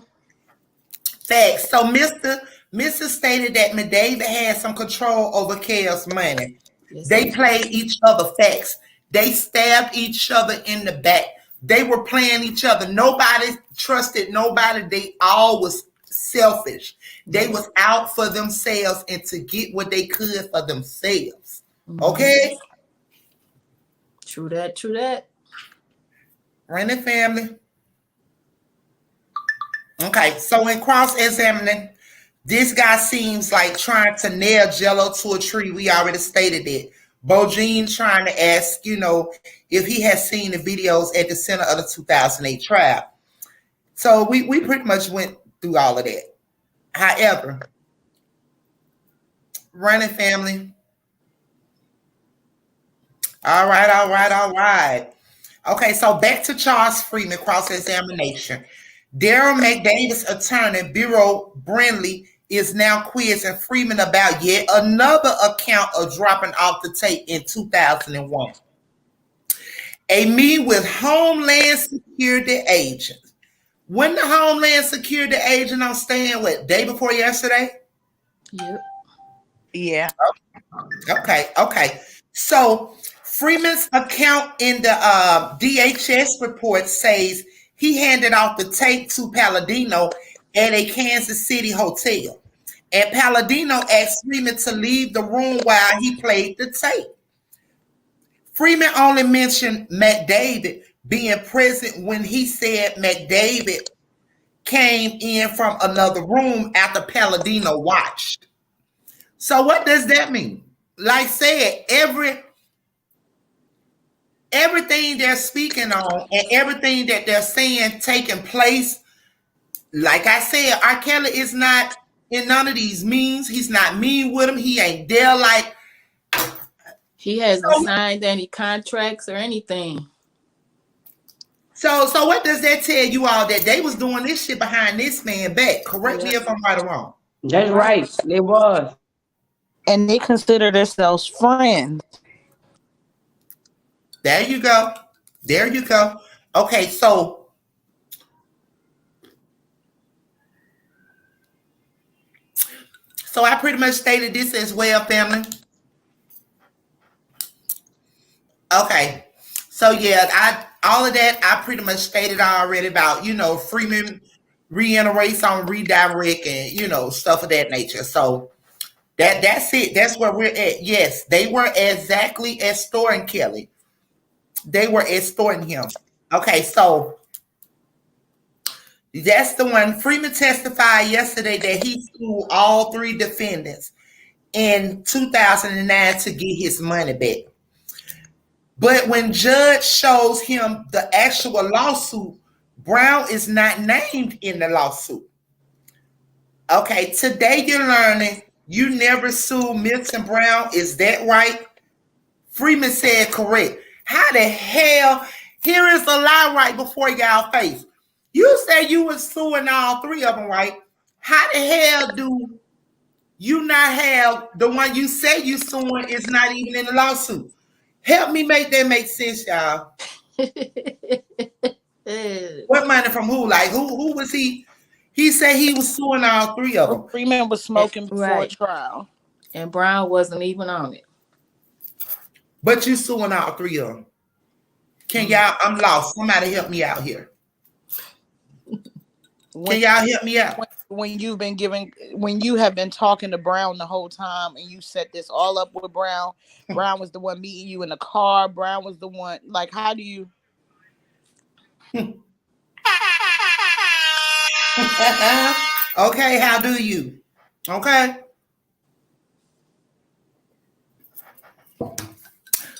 [SPEAKER 1] Facts. So Mr. stated that McDavid had some control over Kel's money.
[SPEAKER 5] Yes,
[SPEAKER 1] They played each other facts. They stabbed each other in the back. They were playing each other. Nobody trusted nobody. They all was selfish. They was out for themselves and to get what they could for themselves. Okay?
[SPEAKER 5] True that.
[SPEAKER 1] Running family. Okay, so in cross-examining, this guy seems like trying to nail Jello to a tree. We already stated it. Bojine trying to ask, if he has seen the videos at the center of the 2008 trial. So we pretty much went through all of that. However, running family. All right. Okay, so back to Charles Freeman cross-examination. Daryl McDavid's attorney, Bureau Brindley, is now quizzing Freeman about yet another account of dropping off the tape in 2001. A meeting with Homeland Security agents. When the Homeland Security agent on stand, day before yesterday?
[SPEAKER 5] Yep.
[SPEAKER 6] Yeah.
[SPEAKER 1] Okay. So Freeman's account in the DHS report says he handed off the tape to Palladino at a Kansas City hotel. And Palladino asked Freeman to leave the room while he played the tape. Freeman only mentioned McDavid being present when he said McDavid came in from another room after Palladino watched. So what does that mean? like said, everything they're speaking on and everything that they're saying taking place, like I said, R. Kelly is not in none of these means. He's not mean with him. He ain't there like.
[SPEAKER 5] He hasn't signed any contracts or anything.
[SPEAKER 1] So what does that tell you all? That they was doing this shit behind this man back? Correct me if I'm right or wrong.
[SPEAKER 4] That's right. They was.
[SPEAKER 6] And they consider themselves friends.
[SPEAKER 1] There you go. There you go. Okay, so I pretty much stated this as well, family. Okay. So yeah, all of that I pretty much stated already about, Freeman reiterates on redirect and stuff of that nature. So that's it. That's where we're at. Yes, they were exactly extorting Kelly. They were extorting him. Okay, so that's the one. Freeman testified yesterday that he sued all three defendants in 2009 to get his money back. But when judge shows him the actual lawsuit, Brown is not named in the lawsuit. Okay, today you're learning you never sued Milton Brown. Is that right? Freeman said correct. How the hell? Here is a lie right before y'all face. You say you were suing all three of them, right? How the hell do you not have the one you say you suing is not even in the lawsuit? Help me make that make sense, y'all. What money from who? Like who was he? He said he was suing all three of them.
[SPEAKER 6] Freeman was smoking before trial.
[SPEAKER 5] And Brown wasn't even on it.
[SPEAKER 1] But you suing all three of them. Can y'all, I'm lost. Somebody help me out here. Can y'all help me out?
[SPEAKER 6] When you have been talking to Brown the whole time and you set this all up with Brown, Brown was the one meeting you in the car. Brown was the one, like, how do you?
[SPEAKER 1] Okay, how do you? Okay.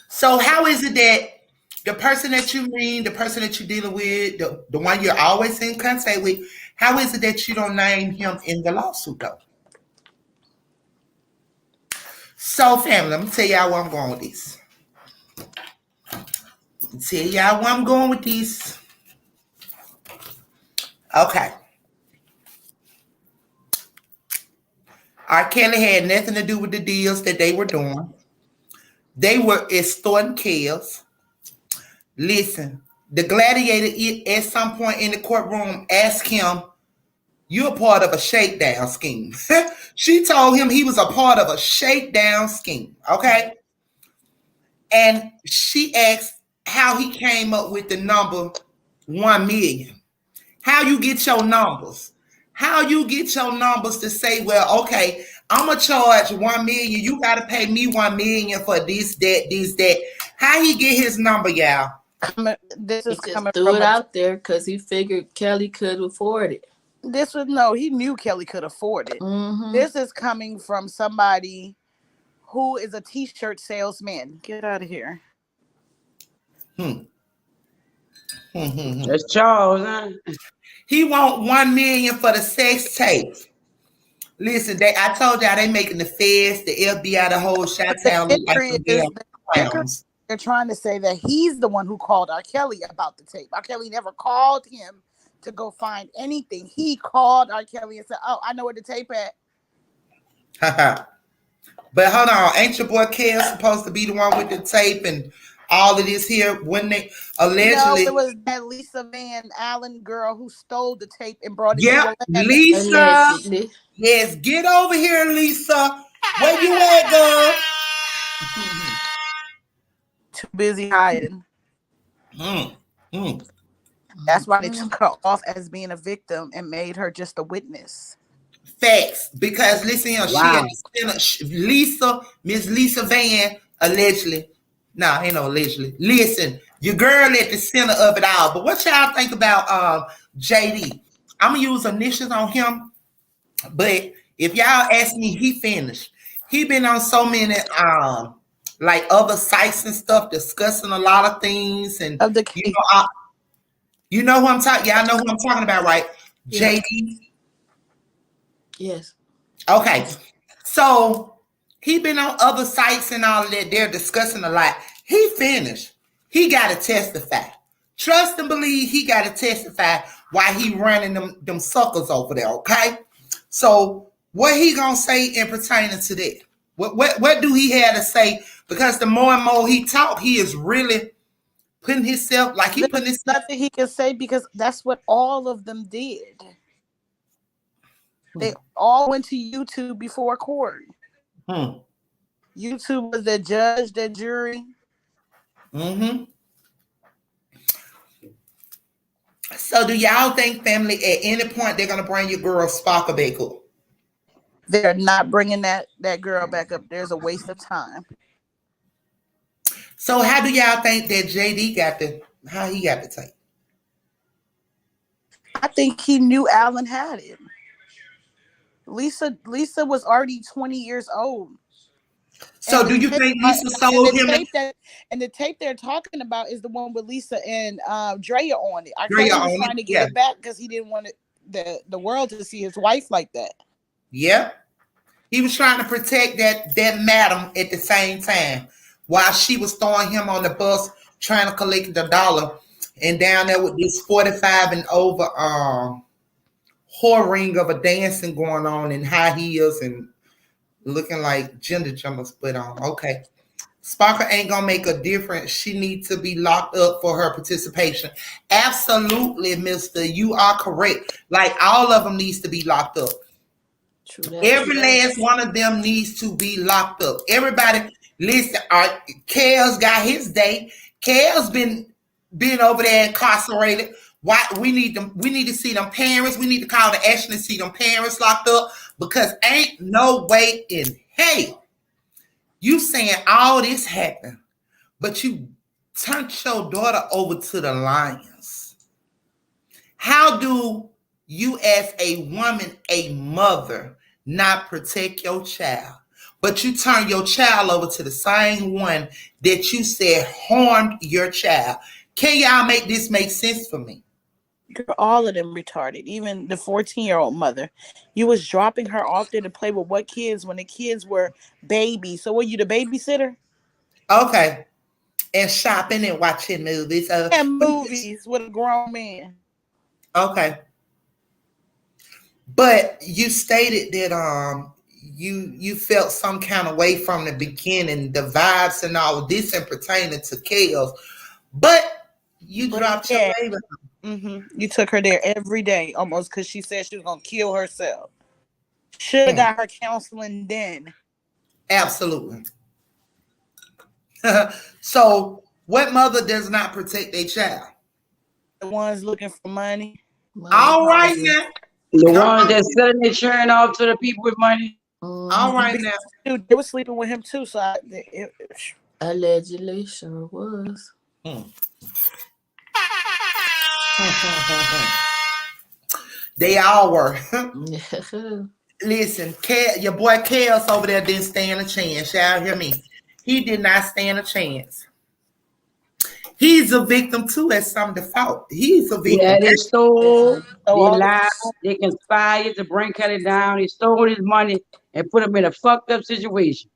[SPEAKER 1] So how is it that the person that you mean, the person that you're dealing with, the one you're always in contact with, how is it that you don't name him in the lawsuit though? So family, let me tell y'all where I'm going with this. Okay. R. Kelly had nothing to do with the deals that they were doing. They were extorting kills. Listen, the gladiator at some point in the courtroom asked him, "You're a part of a shakedown scheme." She told him he was a part of a shakedown scheme. Okay. And she asked how he came up with the number 1 million. How you get your numbers? How you get your numbers to say, well, okay, I'm gonna charge 1 million. You gotta pay me 1 million for this, that. How he get his number, y'all?
[SPEAKER 6] This is
[SPEAKER 5] he
[SPEAKER 6] coming
[SPEAKER 5] just threw
[SPEAKER 6] from
[SPEAKER 5] it out there because he figured Kelly could afford it.
[SPEAKER 6] He knew Kelly could afford it.
[SPEAKER 5] Mm-hmm.
[SPEAKER 6] This is coming from somebody who is a t-shirt salesman. Get out of here.
[SPEAKER 4] That's Charles, huh?
[SPEAKER 1] He want 1 million for the sex tape. Listen, I told y'all they making the feds, the FBI, the whole Chi-Town look like some damn clowns.
[SPEAKER 6] They're trying to say that he's the one who called R. Kelly about the tape. R. Kelly never called him to go find anything. He called R. Kelly and said, "Oh, I know where the tape at."
[SPEAKER 1] But hold on, ain't your boy Kel supposed to be the one with the tape and all of this here when they allegedly?
[SPEAKER 6] No, it was that Lisa Van Allen girl who stole the tape and brought it
[SPEAKER 1] to Lisa.
[SPEAKER 5] Allegedly.
[SPEAKER 1] Yes, get over here, Lisa. Where you at, girl?
[SPEAKER 6] Too busy hiding. That's why they took her off as being a victim and made her just a witness.
[SPEAKER 1] Facts, because listen,
[SPEAKER 4] Wow.
[SPEAKER 1] Miss Lisa Van, allegedly. Nah, ain't no allegedly. Listen, your girl at the center of it all. But what y'all think about JD? I'm gonna use initials on him, but if y'all ask me, he finished. he been on so many like other sites and stuff discussing a lot of things, and
[SPEAKER 6] Of the
[SPEAKER 1] you
[SPEAKER 6] case.
[SPEAKER 1] know, you know who I'm talking. Y'all know who I'm talking about, right?
[SPEAKER 5] Yeah.
[SPEAKER 1] JD.
[SPEAKER 5] Yes.
[SPEAKER 1] Okay, so he been on other sites and all of that. They're discussing a lot. He finished. He got to testify. Trust and believe he got to testify while he running them suckers over there. Okay, so what he gonna say in pertaining to that? What do he have to say? Because the more and more he talk, he is really putting himself like he putting his.
[SPEAKER 6] Nothing he can say because that's what all of them did. They all went to YouTube before court. YouTube was the judge, the jury.
[SPEAKER 1] So do y'all think, family, at any point they're gonna bring your girl Sparkle back up?
[SPEAKER 6] They're not bringing that girl back up. There's a waste of time.
[SPEAKER 1] So how do y'all think that JD how he got the tape?
[SPEAKER 6] I think he knew Alan had it. Lisa was already 20 years old.
[SPEAKER 1] So do you think Lisa sold him?
[SPEAKER 6] The tape they're talking about is the one with Lisa and Drea on it.
[SPEAKER 1] Drea
[SPEAKER 6] was
[SPEAKER 1] on
[SPEAKER 6] trying
[SPEAKER 1] it,
[SPEAKER 6] to get it back because he didn't want the world to see his wife like that.
[SPEAKER 1] Yeah. He was trying to protect that madam at the same time while she was throwing him on the bus trying to collect the dollar, and down there with this 45 and over whoring of a dancing going on in high heels and looking like gender jumpers put on. Okay. Sparkle ain't gonna make a difference. She needs to be locked up for her participation. Absolutely, mister. You are correct. Like all of them needs to be locked up.
[SPEAKER 5] True that.
[SPEAKER 1] Every last one of them needs to be locked up. Everybody, listen. Kale's got his day. Kale's been over there incarcerated. Why we need them? We need to see them parents. We need to call the action and see them parents locked up, because ain't no way in hell you saying all this happened, but you turned your daughter over to the lions. How do you, as a woman, a mother, not protect your child, but you turn your child over to the same one that you said harmed your child? Can y'all make this make sense for me?
[SPEAKER 6] All of them retarded. Even the 14-year-old mother. You was dropping her off there to play with what kids when the kids were babies? So were you the babysitter?
[SPEAKER 1] Okay. And shopping and watching movies.
[SPEAKER 6] And movies with a grown man.
[SPEAKER 1] Okay. But you stated that you felt some kind of way from the beginning, the vibes and all this and pertaining to chaos. But you dropped your baby.
[SPEAKER 6] You took her there every day almost because she said she was going to kill herself. Should have got her counseling then.
[SPEAKER 1] Absolutely. So what mother does not protect their child?
[SPEAKER 6] The ones looking for money.
[SPEAKER 1] All right now.
[SPEAKER 4] The ones that selling their children off to the people with money.
[SPEAKER 1] All right now.
[SPEAKER 6] Dude, they were sleeping with him too. So
[SPEAKER 5] Allegedly, sure was.
[SPEAKER 1] They all were. Listen, your boy Kels over there didn't stand a chance. Y'all hear me? He did not stand a chance. He's a victim too at some default. He's a victim.
[SPEAKER 4] Yeah, they stole, they lied, they conspired to bring Kelly down. They stole his money and put him in a fucked up situation.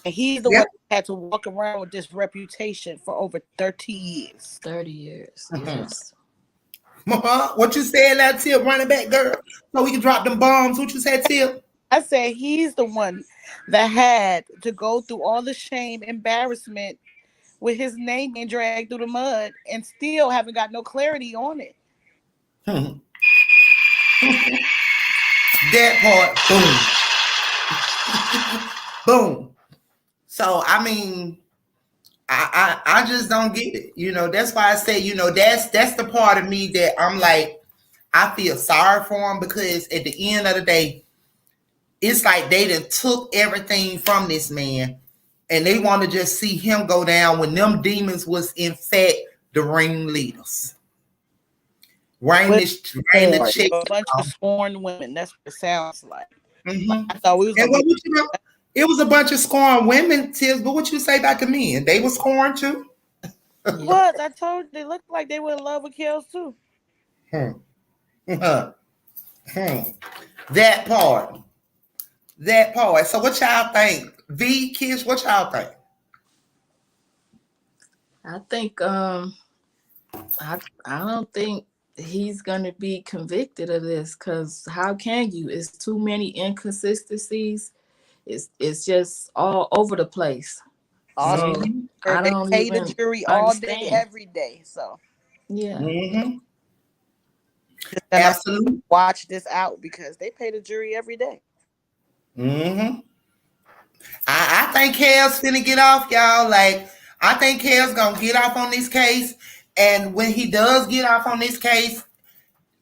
[SPEAKER 6] And he's the one that had to walk around with this reputation for over 30 years.
[SPEAKER 5] 30 years. Yes.
[SPEAKER 1] What you said that Tip, running back girl, so we can drop them bombs? What you said, Tip?
[SPEAKER 6] I said he's the one that had to go through all the shame, embarrassment with his name being dragged through the mud and still haven't got no clarity on it.
[SPEAKER 1] That part, boom. Boom. So I mean, I just don't get it. You know, that's why I say, you know, that's the part of me that I'm like, I feel sorry for him, because at the end of the day, it's like they done took everything from this man and they want to just see him go down when them demons was in fact the ringleaders.
[SPEAKER 6] A bunch of sworn women. That's what it sounds like. I thought we was
[SPEAKER 1] It was a bunch of scorned women, Tips, but what you say about the men? They were scorned too?
[SPEAKER 6] What? I told you, they looked like they were in love with Kels too.
[SPEAKER 1] That part. That part. So what y'all think? V, Kish, what y'all think?
[SPEAKER 5] I think I don't think he's gonna be convicted of this, because how can you? It's too many inconsistencies. It's just all over the place. So I
[SPEAKER 6] They
[SPEAKER 5] don't
[SPEAKER 6] pay
[SPEAKER 5] even
[SPEAKER 6] the jury all day,
[SPEAKER 5] understand.
[SPEAKER 6] every day. So
[SPEAKER 5] Yeah.
[SPEAKER 1] Absolutely.
[SPEAKER 6] Watch this out because they pay the jury every day.
[SPEAKER 1] I think Kel's finna get off, y'all. Like, I think Kel's gonna get off on this case. And when he does get off on this case,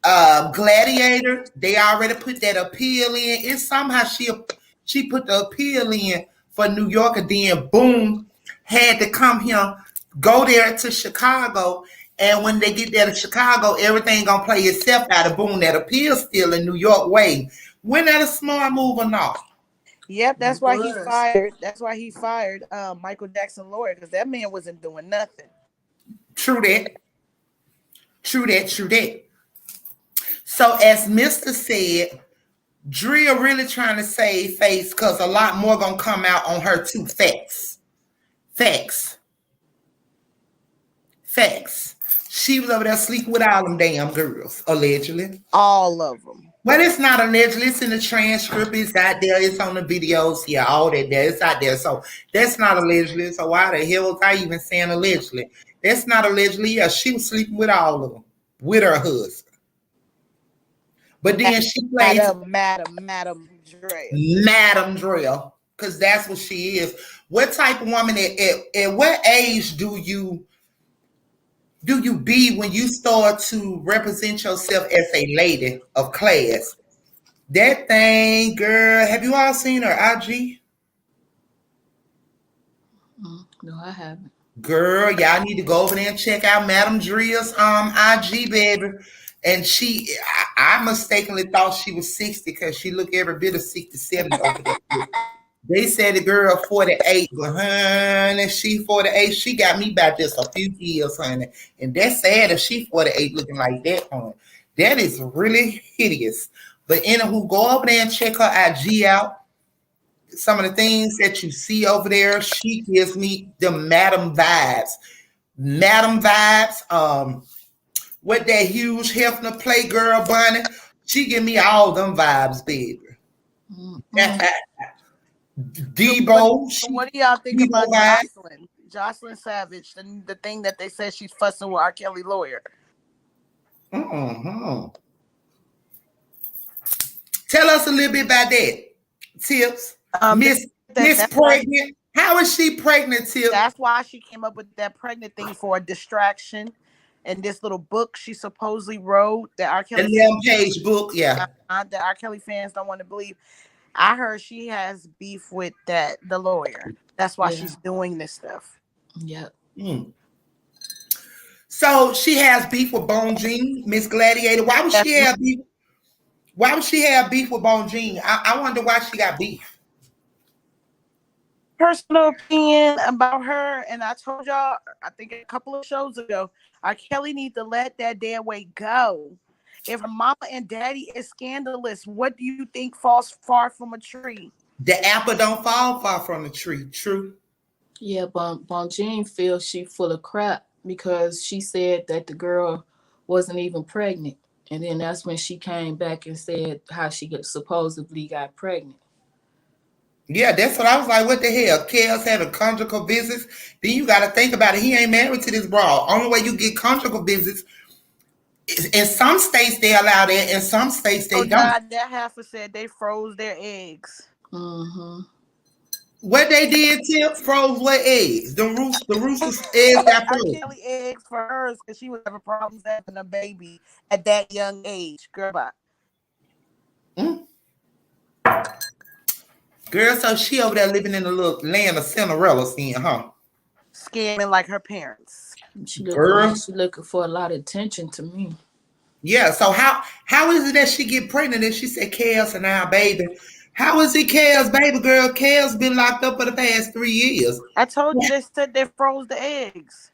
[SPEAKER 1] Gladiator, they already put that appeal in. It's somehow she put the appeal in for New York, and then boom, had to come here, go there to Chicago. And when they get there to Chicago, everything gonna play itself out of boom. That appeal still in New York way. Wasn't that a smart move or not?
[SPEAKER 6] Yep, that's why he fired. That's why he fired Michael Jackson lawyer, because that man wasn't doing nothing.
[SPEAKER 1] True that. True that. True that. So as Mr. said, Drea really trying to save face because a lot more gonna come out on her too. Facts. She was over there sleeping with all them damn girls, allegedly.
[SPEAKER 6] All of them.
[SPEAKER 1] But it's not allegedly. It's in the transcript. It's out there. It's on the videos. Yeah, all that there. It's out there. So that's not allegedly. So why the hell was I even saying allegedly? That's not allegedly. Yeah, she was sleeping with all of them, with her husband. But then she plays
[SPEAKER 6] Madam Drea.
[SPEAKER 1] Madam Drea, because that's what she is. What type of woman at what age do you be when you start to represent yourself as a lady of class? That thing, girl, have you all seen her IG?
[SPEAKER 5] No, I haven't.
[SPEAKER 1] Girl, y'all need to go over there and check out Madam Drea's IG, baby. And I mistakenly thought she was 60 because she looked every bit of 67 over there. They said the girl 48, but honey, she 48. She got me by just a few years, honey. And that's sad if she 48 looking like that, honey. That is really hideous. But anywho, go over there and check her IG out. Some of the things that you see over there, she gives me the Madam vibes. With that huge Hefner Playgirl bunny, she give me all them vibes, baby. Debo.
[SPEAKER 6] So what do y'all think about Jocelyn? Jocelyn Savage, the thing that they said she's fussing with R. Kelly lawyer.
[SPEAKER 1] Tell us a little bit about that. Tips. Miss Pregnant. How is she pregnant, Tips?
[SPEAKER 6] That's why she came up with that pregnant thing for a distraction. And this little book she supposedly wrote that R. Kelly
[SPEAKER 1] 11-page book, yeah.
[SPEAKER 6] That R. Kelly fans don't want to believe. I heard she has beef with the lawyer. That's why she's doing this stuff.
[SPEAKER 5] Yep.
[SPEAKER 1] So she has beef with Bone Jean, Miss Gladiator. Why would she have beef? Why would she have beef with Bone Jean? I wonder why she got beef.
[SPEAKER 6] Personal opinion about her, and I told y'all, I think a couple of shows ago, R. Kelly needs to let that dead weight go. If her mama and daddy is scandalous, what do you think falls far from a tree?
[SPEAKER 1] The apple don't fall far from the tree. True.
[SPEAKER 5] Yeah, Bon Jean feels she full of crap because she said that the girl wasn't even pregnant. And then that's when she came back and said how she supposedly got pregnant.
[SPEAKER 1] Yeah, that's what I was like. What the hell? Kel's having conjugal visits. Then you got to think about it. He ain't married to this broad. Only way you get conjugal visits is in some states they allow that. In some states they don't.
[SPEAKER 6] God, that heifer said they froze their eggs.
[SPEAKER 1] What they did, Tip, froze what eggs? The rooster's eggs got froze.
[SPEAKER 6] R. Kelly eggs for hers because she was having problems having a baby at that young age. Girl, bye.
[SPEAKER 1] Girl, so she over there living in the little land of Cinderella scene, huh?
[SPEAKER 6] Scamming like her parents.
[SPEAKER 5] She looking for a lot of attention to me.
[SPEAKER 1] Yeah, so how is it that she get pregnant and she said, Chaos and our baby? How is it Kale's baby girl? Kale's been locked up for the past 3 years.
[SPEAKER 6] I told you they said they froze the eggs.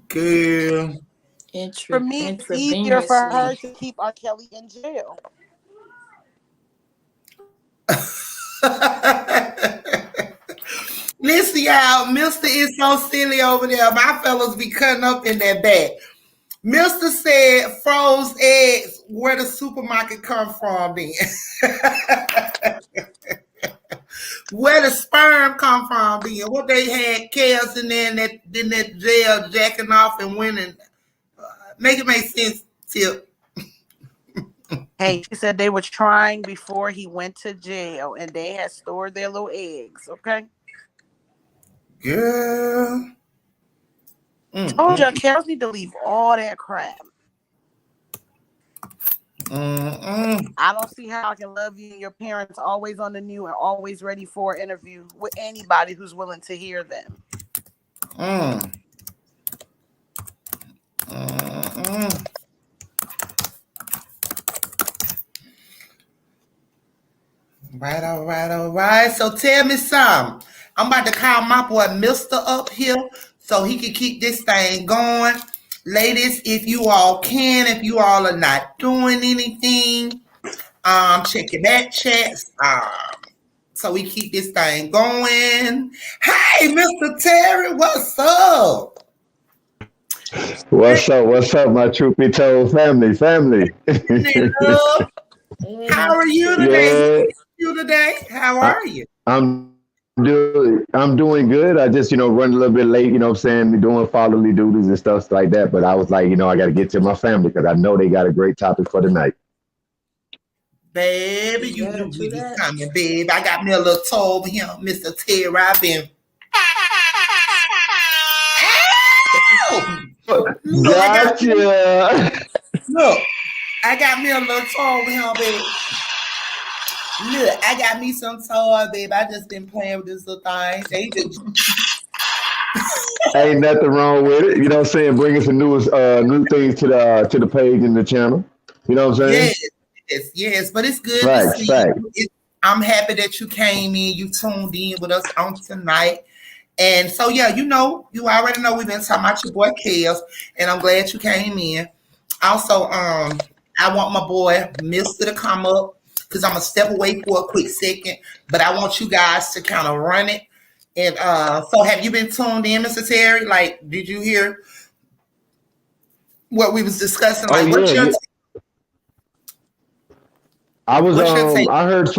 [SPEAKER 1] Girl.
[SPEAKER 6] For me, it's easier for her to keep R. Kelly in jail.
[SPEAKER 1] Listen, y'all, Mr. is so silly over there. My fellas be cutting up in that bag. Mr. said froze eggs, where the supermarket come from then? Where the sperm come from then? What they had chaos in there in that jail jacking off and winning. Make it make sense, Tip.
[SPEAKER 6] Hey, she said they were trying before he went to jail and they had stored their little eggs, okay?
[SPEAKER 1] Girl.
[SPEAKER 6] Told you, Kels need to leave all that crap. I don't see how I can love you and your parents always on the news and always ready for an interview with anybody who's willing to hear them.
[SPEAKER 1] All right. So tell me something. I'm about to call my boy Mr. up here so he can keep this thing going. Ladies, if you all can, if you all are not doing anything, check your back chats. So we keep this thing going. Hey, Mr. Terry, what's up?
[SPEAKER 9] What's up, my truth be told family?
[SPEAKER 1] How are you today? How are you?
[SPEAKER 9] I'm doing good. I just, running a little bit late, what I'm saying, doing fatherly duties and stuff like that. But I was like, I got to get to my family because I know they got a great topic for tonight.
[SPEAKER 1] Baby, you knew we was coming, babe. I got me a little toll over here, Mr. Terry. I've been.
[SPEAKER 9] Gotcha.
[SPEAKER 1] Look, I got me a little toy over here, baby. Look, I got me some toy, baby. I just been playing with this little thing. They just
[SPEAKER 9] Ain't nothing wrong with it. You know what I'm saying? Bringing some new things to the page and the channel. You know what I'm saying?
[SPEAKER 1] Yes. But it's good
[SPEAKER 9] Facts.
[SPEAKER 1] to see you. I'm happy that you came in. You tuned in with us on tonight. And so, yeah, you already know we've been talking about your boy Kels, and I'm glad you came in. Also, I want my boy Mr. to come up because I'm going to step away for a quick second, but I want you guys to kind of run it. And so have you been tuned in, Mr. Terry? Like, did you hear what we was discussing? Like, what's your take?
[SPEAKER 9] I heard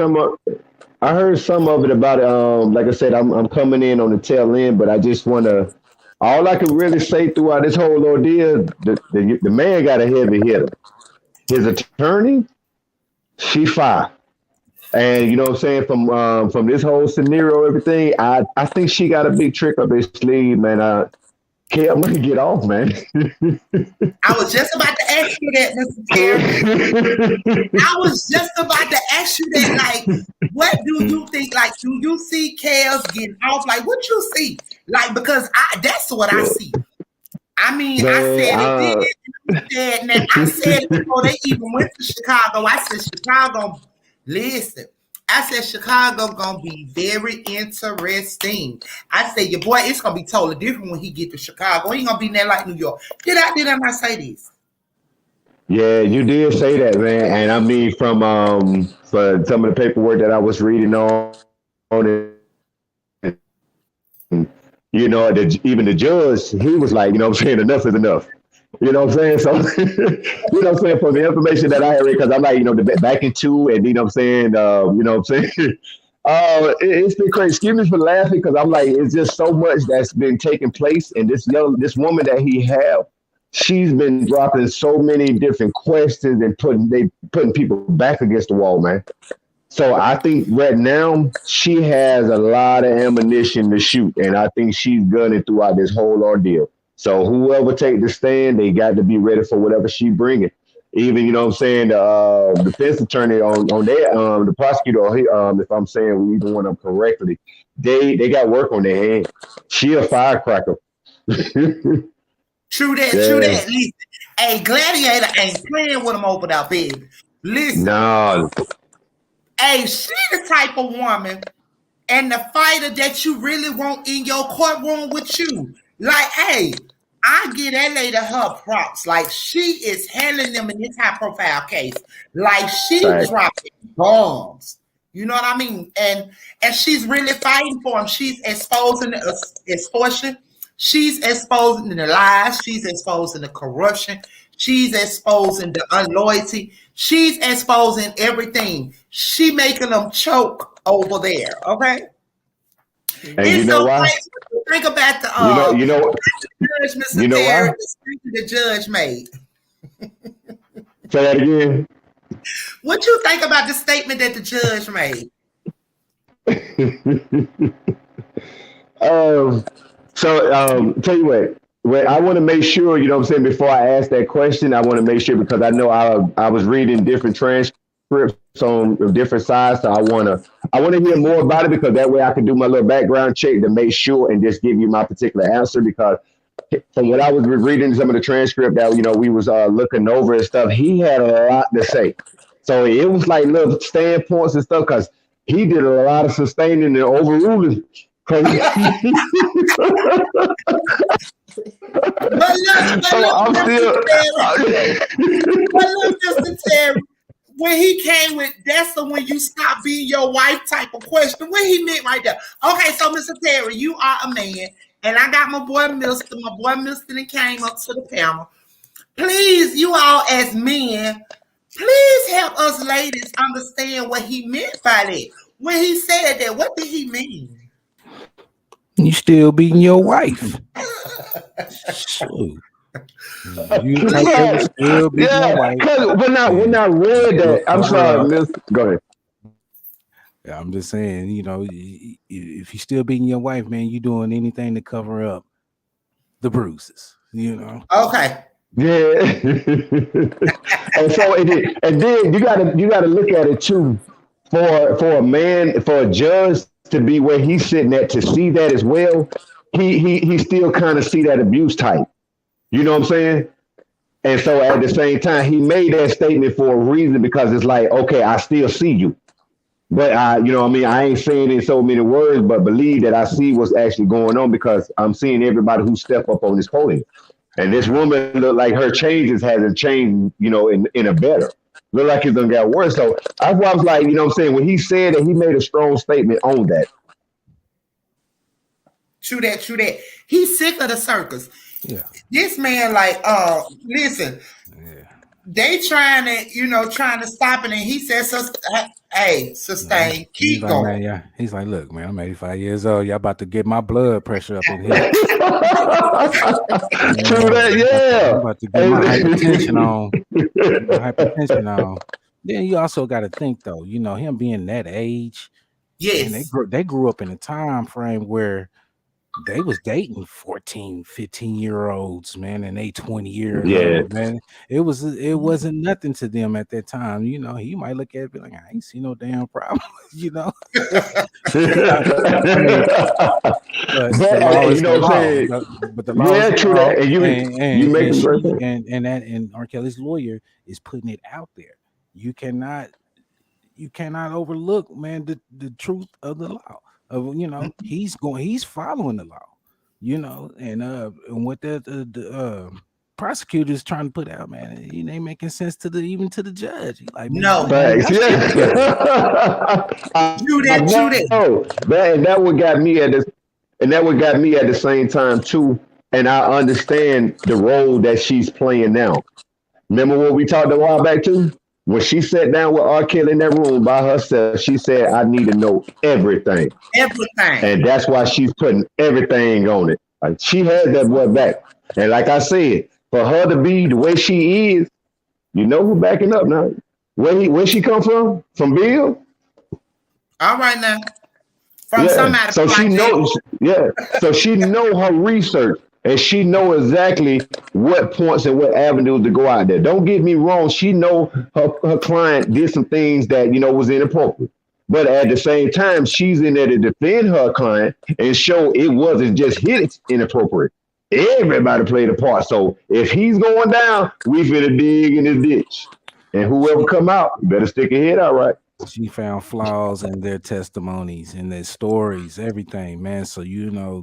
[SPEAKER 9] some of it about it. Like I said, I'm coming in on the tail end, but I just want to. All I can really say throughout this whole ordeal, the man got a heavy hitter. His attorney, she fired, and you know what I'm saying, from this whole scenario, everything. I think she got a big trick up her sleeve, man. I'm gonna get off, man.
[SPEAKER 1] I was just about to ask you that, Mr. Terry. I was just about to ask you that. Like, what do you think? Like, do you see Kels getting off? Like, what you see? Like, because that's what I see. I mean, man, I said it before they even went to Chicago. I said, Chicago, listen. I said Chicago gonna be very interesting. I said your boy, it's gonna be totally different when he get to Chicago. He ain't gonna be there like New York. Did I not say this?
[SPEAKER 9] Yeah, you did say that, man. And I mean, from for some of the paperwork that I was reading on it, even the judge, he was like, what I'm saying, enough is enough. You know what I'm saying? So, you know what I'm saying, from the information that I had read, because I'm like, the back into, and you know what I'm saying, it's been crazy. Excuse me for laughing, because I'm like, it's just so much that's been taking place, and this woman that he have, she's been dropping so many different questions and putting people back against the wall, man. So I think right now she has a lot of ammunition to shoot, and I think she's gunning throughout this whole ordeal. So whoever take the stand, they got to be ready for whatever she bringing. Even, the defense attorney on their, the prosecutor, if I'm saying either one of them correctly, they got work on their hand. She a firecracker.
[SPEAKER 1] True that. Listen, hey, Gladiator ain't playing with them over there, baby. Listen.
[SPEAKER 9] No.
[SPEAKER 1] Hey, she the type of woman and the fighter that you really want in your courtroom with you. Like, hey, I give that lady her props. Like, she is handling them in this high profile case. Like, she dropping bombs. You know what I mean? And she's really fighting for him. She's exposing the extortion. She's exposing the lies. She's exposing the corruption. She's exposing the unloyalty. She's exposing everything. She making them choke over there. Okay.
[SPEAKER 9] And it's you know so why?
[SPEAKER 1] Think about the judge, Mr.
[SPEAKER 9] You know
[SPEAKER 1] Terry,
[SPEAKER 9] why?
[SPEAKER 1] the statement the judge made.
[SPEAKER 9] Say that again.
[SPEAKER 1] What you think about the statement that the judge made?
[SPEAKER 9] Tell you what, I want to make sure, you know what I'm saying, before I ask that question, I want to make sure, because I know I was reading different transcripts on different sides, so I want to hear more about it, because that way I can do my little background check to make sure and just give you my particular answer, because from what I was reading some of the transcript that, you know, we was looking over and stuff, he had a lot to say. So it was like little standpoints and stuff, because he did a lot of sustaining and overruling. So I'm still.
[SPEAKER 1] But look, Mr. Terry, when he came with "that's the when you stop being your wife" type of question, what he meant right there. Okay, so Mr. Terry, you are a man, and I got my boy Mister. My boy Mister and came up to the panel. Please, you all as men, please help us ladies understand what he meant by that. When he said that, what did he mean?
[SPEAKER 3] You still beating your wife. So, you still beating your wife.
[SPEAKER 9] When I read that, I'm sorry, Miss. Go ahead.
[SPEAKER 3] Yeah, I'm just saying, you know, if you still beating your wife, man, you doing anything to cover up the bruises, you know.
[SPEAKER 1] Okay.
[SPEAKER 9] Yeah. and then you gotta look at it too. For a man, for a judge to be where he's sitting at, to see that as well, he still kind of see that abuse type. You know what I'm saying? And so at the same time, he made that statement for a reason, because it's like, okay, I still see you. But you know what I mean? I ain't saying it in so many words, but believe that I see what's actually going on, because I'm seeing everybody who step up on this podium. And this woman look like her changes hasn't changed, you know, in a better. Look like it's gonna get worse. So that's why I was like, you know what I'm saying? When he said that, he made a strong statement on that.
[SPEAKER 1] True that. He's sick of the circus.
[SPEAKER 3] Yeah.
[SPEAKER 1] This man, like, listen, they trying to stop it, and he says, hey, sustain, keep
[SPEAKER 3] like,
[SPEAKER 1] going.
[SPEAKER 3] Man, yeah. He's like, look, man, I'm 85 years old. Y'all about to get my blood pressure up in here.
[SPEAKER 9] True that, yeah.
[SPEAKER 3] I'm about to get my hypertension on. Then you also got to think, though, you know, him being that age.
[SPEAKER 1] Yes.
[SPEAKER 3] And they grew up in a time frame where they was dating 14, 15-year-olds, man, and they 20 years old, man. It wasn't nothing to them at that time. You know, he might look at it and be like, I ain't see no damn problem, you know. But the law is
[SPEAKER 9] true that.
[SPEAKER 3] And R. Kelly's lawyer is putting it out there. You cannot overlook, man, the truth of the law. You know, he's following the law, you know, and what the prosecutor's trying to put out, man, it ain't making sense even to the judge. He's like,
[SPEAKER 1] no,
[SPEAKER 9] thanks. True that. That what got me at this, and that what got me at the same time too. And I understand the role that she's playing now. Remember what we talked a while back too? When she sat down with R. Kelly in that room by herself, she said, I need to know everything.
[SPEAKER 1] Everything.
[SPEAKER 9] And that's why she's putting everything on it. Like, she had that boy back. And like I said, for her to be the way she is, you know who backing up now? Where she come from? From Bill?
[SPEAKER 1] All right now. From somebody.
[SPEAKER 9] So she knows, so she know her research. And she know exactly what points and what avenues to go out there. Don't get me wrong. She know her client did some things that, you know, was inappropriate. But at the same time, she's in there to defend her client and show it wasn't just his inappropriate. Everybody played a part. So if he's going down, we finna dig in his ditch. And whoever come out, you better stick your head out right.
[SPEAKER 3] She found flaws in their testimonies and their stories, everything, man. So,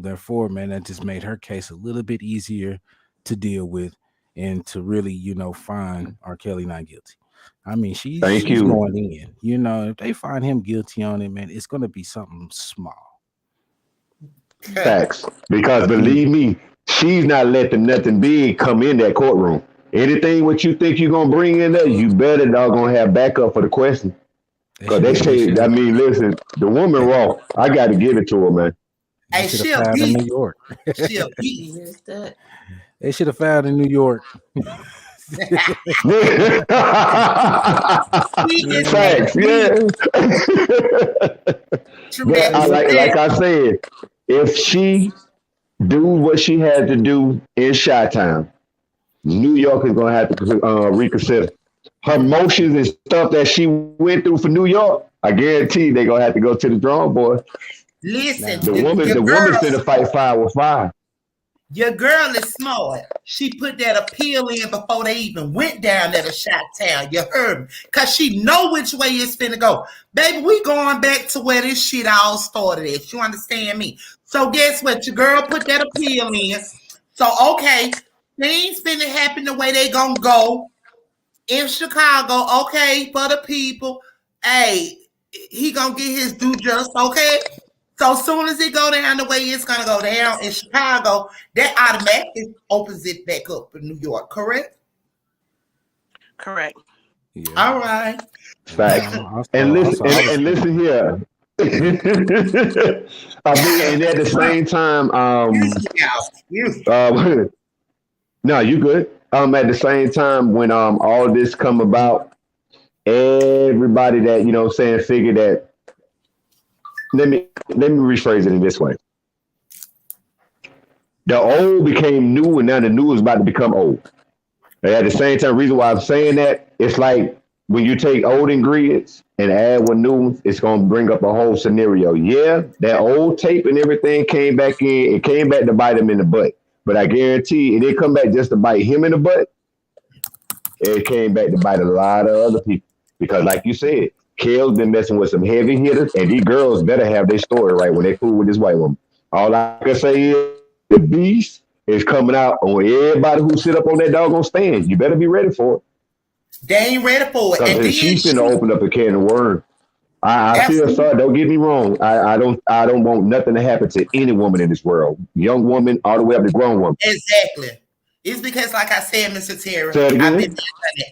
[SPEAKER 3] therefore, man, that just made her case a little bit easier to deal with and to really, find Rkelly not guilty. I mean, she's going in. If they find him guilty on it, man, it's going to be something small.
[SPEAKER 9] Facts. Because believe me, she's not letting nothing big come in that courtroom. Anything what you think you're going to bring in there, you better doggone have backup for the question. Because they say, I mean, listen, the woman raw. I got to give it to her, man.
[SPEAKER 3] They should have filed in New York. They should have filed in New York.
[SPEAKER 9] Facts, yeah. Like I said, if she do what she had to do in Chi-Town, New York is going to have to reconsider. Her motions and stuff that she went through for New York, I guarantee they're going to have to go to the drawing board.
[SPEAKER 1] Listen,
[SPEAKER 9] the woman's going to fight fire with fire.
[SPEAKER 1] Your girl is smart. She put that appeal in before they even went down there to Chi-Town. You heard me? Because she know which way it's finna go. Baby, we going back to where this shit all started at. You understand me? So guess what? Your girl put that appeal in. So, okay, things finna happen the way they gonna go in Chicago. Okay, for the people. Hey, he gonna get his due just, okay? So as soon as it go down the way it's gonna go down in Chicago, that automatically opens it back up in New York, correct?
[SPEAKER 6] Correct.
[SPEAKER 3] Yeah.
[SPEAKER 1] All right.
[SPEAKER 9] Facts. And listen here. I mean, and at the same time, no, you good. At the same time, when all this come about, everybody that figured that. Let me rephrase it in this way. The old became new, and now the new is about to become old. And at the same time, reason why I'm saying that, it's like when you take old ingredients and add with new ones, it's going to bring up a whole scenario. Yeah, that old tape and everything came back in. It came back to bite him in the butt. But I guarantee it didn't come back just to bite him in the butt. It came back to bite a lot of other people. Because like you said, Kel's been messing with some heavy hitters, and these girls better have their story right when they fool with this white woman. All I can say is the beast is coming out on everybody who sit up on that doggone stand. You better be ready for it.
[SPEAKER 1] They ain't ready for it.
[SPEAKER 9] And she's gonna open up a can of worms. I feel sorry. Don't get me wrong. I don't want nothing to happen to any woman in this world, young woman all the way up to grown woman.
[SPEAKER 1] Exactly. It's because, like I said, Mr. Terry,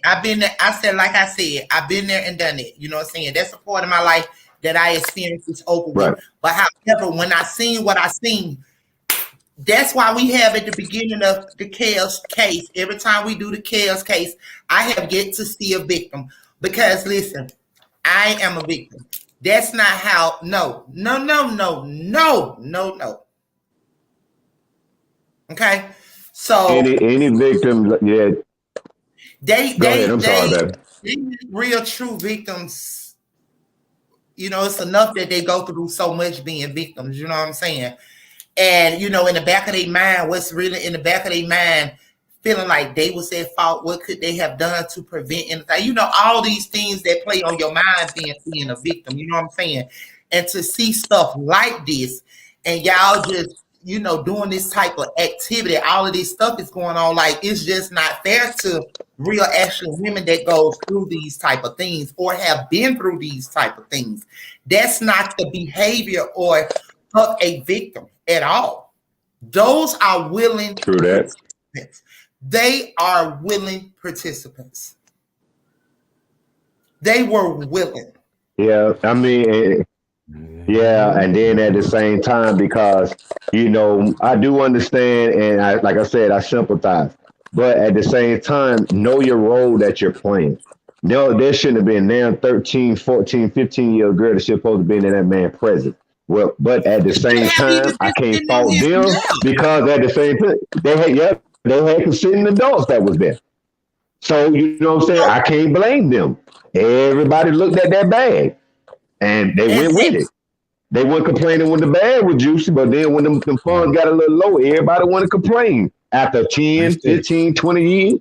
[SPEAKER 1] I've been there. I said, like I said, I've been there and done it. You know what I'm saying? That's a part of my life that I experienced this open with. But however, when I seen what I seen, that's why we have at the beginning of the chaos case. Every time we do the chaos case, I have yet to see a victim. Because listen, I am a victim. That's not how. No. Okay. So
[SPEAKER 9] any victim, yeah.
[SPEAKER 1] They real true victims. It's enough that they go through so much being victims. You know what I'm saying? And in the back of their mind, what's really in the back of their mind, feeling like they was at fault. What could they have done to prevent anything? All these things that play on your mind being a victim. You know what I'm saying? And to see stuff like this, and y'all just doing this type of activity, all of this stuff is going on. Like, it's just not fair to real actual women that goes through these type of things or have been through these type of things. That's not the behavior of a victim at all. Those are willing participants. They are willing participants. They were willing.
[SPEAKER 9] Yeah, I mean, yeah, and then at the same time, because I do understand, and like I said, I sympathize. But at the same time, know your role that you're playing. No, there shouldn't have been now 13, 14, 15-year-old girl that should supposed to be in that man present. Well, but at the same time, I can't fault them because at the same time, they had consenting adults that was there. So, you know what I'm saying? I can't blame them. Everybody looked at that bag and they went with it. They weren't complaining when the bag was juicy, but then when them funds got a little low, everybody want to complain. After 10, 15, 20 years.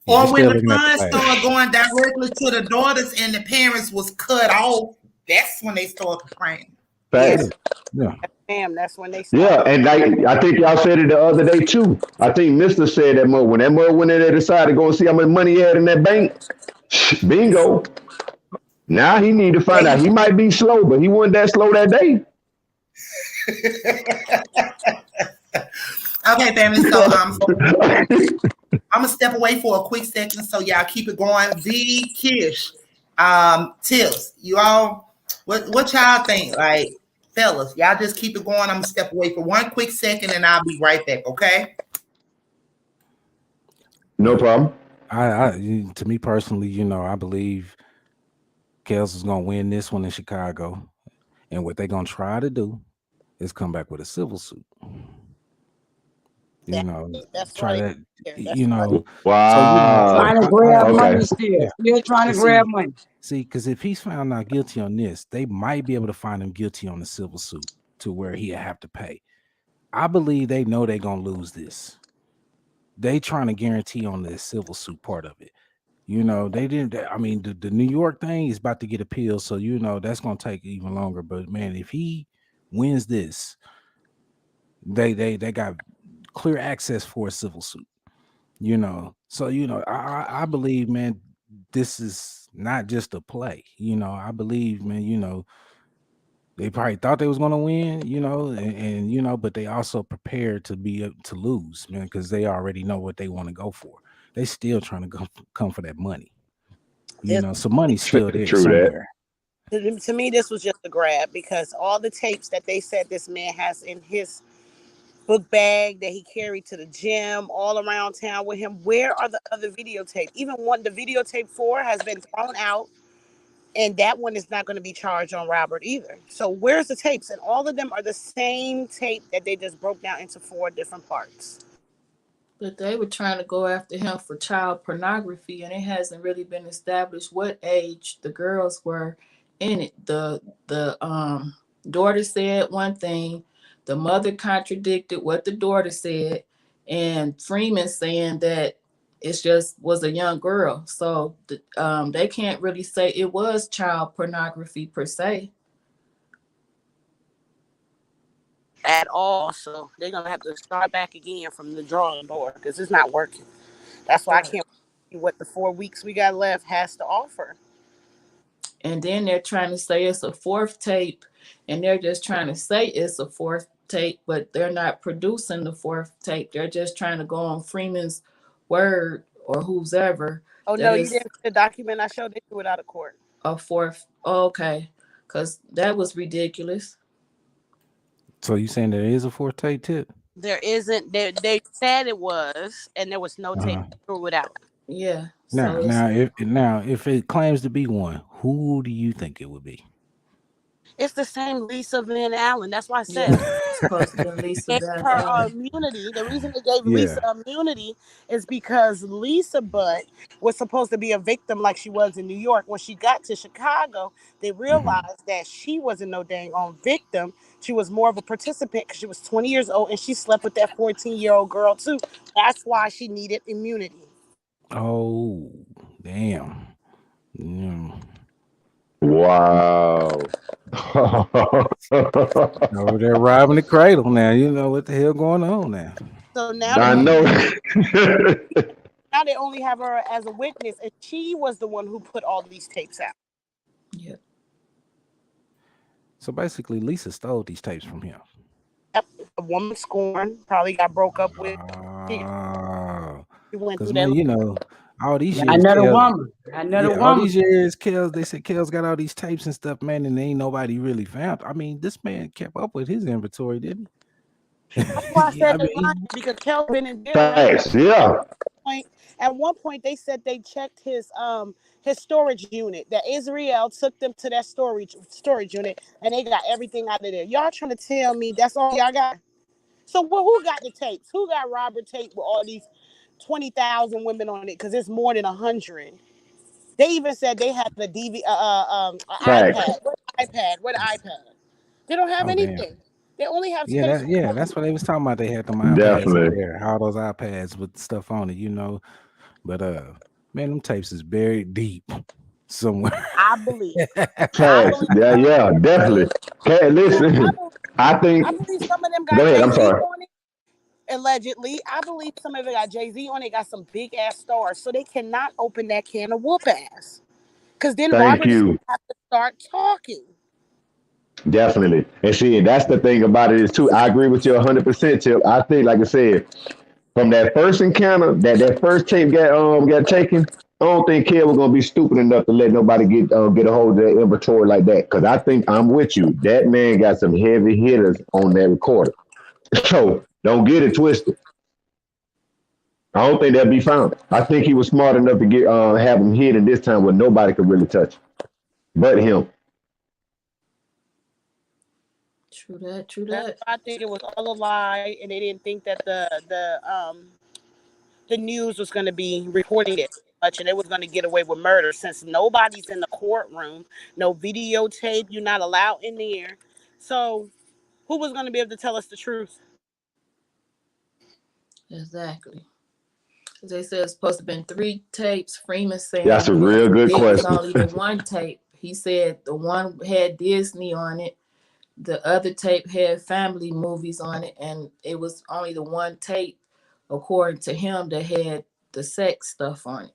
[SPEAKER 3] Yeah,
[SPEAKER 1] Or
[SPEAKER 3] they
[SPEAKER 1] when
[SPEAKER 3] still
[SPEAKER 1] the
[SPEAKER 3] looking at the
[SPEAKER 1] funds
[SPEAKER 3] flag.
[SPEAKER 1] started going directly to the daughters and the parents was cut off, that's when they started complaining.
[SPEAKER 9] Facts.
[SPEAKER 3] Yeah.
[SPEAKER 6] Damn, that's when they
[SPEAKER 9] Yeah,
[SPEAKER 6] start.
[SPEAKER 9] and I think y'all said it the other day too. I think Mister said that when that mother went in there decided to go and see how much money he had in that bank. Bingo. Now he need to find out. He might be slow, but he wasn't that slow that day.
[SPEAKER 1] Okay, family. So I'm gonna step away for a quick second, so y'all keep it going. V Kish, tips. You all, what y'all think? Like, fellas, y'all just keep it going. I'm gonna step away for one quick second, and I'll be right back. Okay?
[SPEAKER 9] No problem.
[SPEAKER 3] To me personally, you know, I believe Kels is gonna win this one in Chicago, and what they're gonna try to do is come back with a civil suit. You know,
[SPEAKER 6] That's
[SPEAKER 3] try
[SPEAKER 6] why
[SPEAKER 3] that.
[SPEAKER 6] that's
[SPEAKER 3] You know,
[SPEAKER 9] Wow.
[SPEAKER 3] so you know,
[SPEAKER 4] Trying to grab money
[SPEAKER 9] Okay.
[SPEAKER 4] still.
[SPEAKER 3] yeah.
[SPEAKER 4] Still trying to
[SPEAKER 3] And
[SPEAKER 4] grab money.
[SPEAKER 3] see, because if he's found not guilty on this, they might be able to find him guilty on the civil suit to where he'll have to pay. I believe they know they're gonna lose this. They trying to guarantee on the civil suit part of it. You know, they didn't. I mean, the New York thing is about to get appealed, so you know that's gonna take even longer. But man, if he wins this, they got clear access for a civil suit. You know, so you know, I believe, man, this is not just a play. You know, I believe, man, you know, they probably thought they was gonna win, you know, and you know, but they also prepared to be to lose, man, because they already know what they want to go for. They still trying to come for that money. You know, so money's still there
[SPEAKER 9] True that.
[SPEAKER 3] somewhere.
[SPEAKER 6] to me, this was just a grab because all the tapes that they said this man has in his book bag that he carried to the gym all around town with him, where are the other videotapes? Even one, the videotape 4 has been thrown out, and that one is not going to be charged on Robert either. So where's the tapes? And all of them are the same tape that they just broke down into 4 different parts.
[SPEAKER 5] But they were trying to go after him for child pornography, and it hasn't really been established what age the girls were in it. The daughter said one thing, the mother contradicted what the daughter said, and Freeman saying that it's just was a young girl. So they can't really say it was child pornography per se.
[SPEAKER 6] At all. So they're going to have to start back again from the drawing board because it's not working. That's why I can't see what the 4 weeks we got left has to offer.
[SPEAKER 5] And then they're trying to say it's a 4th tape, and they're just trying to say it's a 4th tape, but they're not producing the 4th tape. They're just trying to go on Freeman's word or whoever.
[SPEAKER 6] Oh, no, you didn't see the document I showed? They threw it out of court.
[SPEAKER 5] A 4th. Oh, okay. Because that was ridiculous.
[SPEAKER 3] So you saying there is a 4th tape tip?
[SPEAKER 6] There isn't. They said it was, and there was no tape. They threw it out.
[SPEAKER 5] Yeah.
[SPEAKER 3] Now, if it claims to be one, who do you think it would be?
[SPEAKER 6] It's the same Lisa Van Allen. That's why I said
[SPEAKER 5] it's supposed to be Lisa Van
[SPEAKER 6] her
[SPEAKER 5] Allen.
[SPEAKER 6] immunity. The reason they gave Lisa immunity is because Lisa Butt was supposed to be a victim like she was in New York. When she got to Chicago, they realized that she wasn't no dang on victim. She was more of a participant because she was 20 years old and she slept with that 14-year-old girl too. That's why she needed immunity.
[SPEAKER 3] Oh, damn.
[SPEAKER 9] Wow.
[SPEAKER 3] Over there robbing the cradle now. You know what the hell going on now.
[SPEAKER 6] So now
[SPEAKER 9] I know.
[SPEAKER 6] now they only have her as a witness, and she was the one who put all these tapes out.
[SPEAKER 5] Yeah.
[SPEAKER 3] So basically, Lisa stole these tapes from him.
[SPEAKER 6] Yep. A woman scorned, probably got broke up with. She went through that.
[SPEAKER 3] You know, all these years.
[SPEAKER 4] Another woman.
[SPEAKER 3] All these years, they said Kels got all these tapes and stuff, man, and ain't nobody really found. I mean, this man kept up with his inventory, didn't he?
[SPEAKER 6] That's why I said because Kel been in jail.
[SPEAKER 9] Facts, yeah.
[SPEAKER 6] At one point, they said they checked his storage unit. That Israel took them to that storage unit, and they got everything out of there. Y'all trying to tell me that's all y'all got? So who got the tapes? Who got Robert tape with all these 20,000 women on it? Because it's more than 100. They even said they had the iPad. Where the iPad? They don't have anything.
[SPEAKER 3] Damn.
[SPEAKER 6] They only have
[SPEAKER 3] that's what they was talking about. They had them iPads up there, all those iPads with stuff on it, you know. But man, them tapes is buried deep somewhere.
[SPEAKER 6] I believe.
[SPEAKER 9] Facts. Yeah, definitely. Okay, listen. I think.
[SPEAKER 6] I believe some of them
[SPEAKER 9] Go
[SPEAKER 6] got
[SPEAKER 9] ahead. I'm
[SPEAKER 6] Jay-Z
[SPEAKER 9] sorry.
[SPEAKER 6] on it. Allegedly, I believe some of it got Jay-Z on it. Got some big ass stars, so they cannot open that can of whoop ass. Because then
[SPEAKER 9] Thank
[SPEAKER 6] Robert is
[SPEAKER 9] you.
[SPEAKER 6] gonna have to start talking.
[SPEAKER 9] Definitely. And see, that's the thing about it is too. I agree with you 100%, Tip. I think, like I said, from that first encounter, that first tape got taken. I don't think Kev was gonna be stupid enough to let nobody get a hold of that inventory like that. Because I think I'm with you. That man got some heavy hitters on that recorder. So don't get it twisted. I don't think that'll be found. I think he was smart enough to get have him hidden this time where nobody could really touch him, but him.
[SPEAKER 5] True that. True
[SPEAKER 6] That's
[SPEAKER 5] that.
[SPEAKER 6] why I think it was all a lie, and they didn't think that the news was going to be reporting it much, and it was going to get away with murder since nobody's in the courtroom, no videotape, you're not allowed in there. So who was going to be able to tell us the truth?
[SPEAKER 5] Exactly. They said it's supposed to have been 3 tapes. Freeman
[SPEAKER 9] That's
[SPEAKER 5] saying
[SPEAKER 9] a real good
[SPEAKER 5] it was
[SPEAKER 9] question.
[SPEAKER 5] only the one tape. He said the one had Disney on it. The other tape had family movies on it, and it was only the one tape, according to him, that had the sex stuff on it.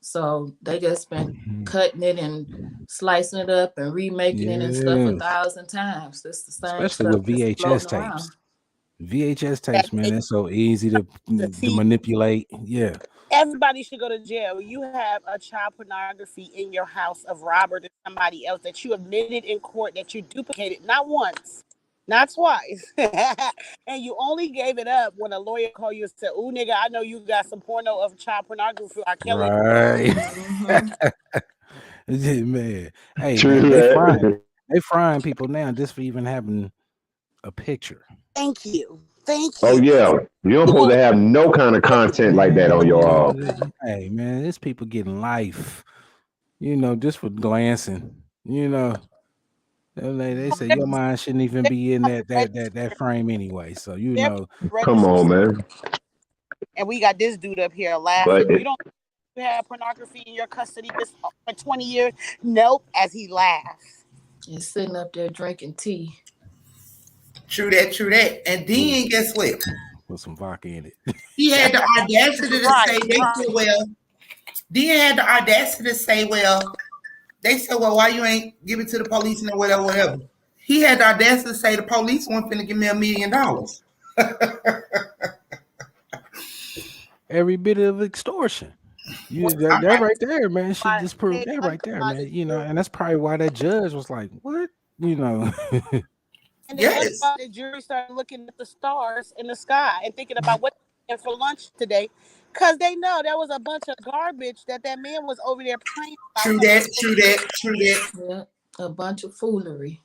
[SPEAKER 5] So they just been cutting it and slicing it up and remaking it and stuff 1,000 times. It's the same
[SPEAKER 3] Especially
[SPEAKER 5] stuff
[SPEAKER 3] with
[SPEAKER 5] that's
[SPEAKER 3] VHS
[SPEAKER 5] floating around.
[SPEAKER 3] tapes. VHS
[SPEAKER 6] That
[SPEAKER 3] tapes, man, that's so easy to
[SPEAKER 6] see,
[SPEAKER 3] manipulate. Yeah.
[SPEAKER 6] everybody should go to jail. You have a child pornography in your house of Robert and somebody else that you admitted in court that you duplicated not once, not twice. And you only gave it up when a lawyer called you and said, "Ooh, nigga, I know you got some porno of child pornography for Rkelly."
[SPEAKER 3] Right.
[SPEAKER 5] Mm-hmm.
[SPEAKER 3] Man. Hey,
[SPEAKER 9] True
[SPEAKER 3] man,
[SPEAKER 9] that.
[SPEAKER 3] they frying people now just for even having a picture.
[SPEAKER 6] Thank you. Thank
[SPEAKER 9] Oh
[SPEAKER 6] you.
[SPEAKER 9] yeah, you don't supposed to have no kind of content like that on your.
[SPEAKER 3] Man, hey, man, there's people getting life, just for glancing. They say your mind shouldn't even be in that frame anyway. So
[SPEAKER 6] They're
[SPEAKER 9] Come
[SPEAKER 6] registered,
[SPEAKER 9] on, man.
[SPEAKER 6] and we got this dude up here
[SPEAKER 9] But
[SPEAKER 6] laughing. You don't have pornography in your custody for 20 years? Nope, as he laughs.
[SPEAKER 5] And sitting up there drinking tea.
[SPEAKER 1] True that, true that. And then guess what?
[SPEAKER 3] Put some vodka in it.
[SPEAKER 1] He had the audacity to
[SPEAKER 6] Right.
[SPEAKER 1] say, they said, well, then had the audacity to say, well, they said, well, why you ain't give it to the police and whatever, whatever. He had the audacity to say the police weren't finna give me $1 million.
[SPEAKER 3] Every bit of extortion. That right there, man. She just proved that right there, man. And that's probably why that judge was like, "What?"
[SPEAKER 6] And the
[SPEAKER 1] Yes.
[SPEAKER 6] the jury started looking at the stars in the sky and thinking about what they had for lunch today, because they know there was a bunch of garbage that man was over there praying about.
[SPEAKER 1] True that, true that, true that.
[SPEAKER 5] Yeah, a bunch of foolery.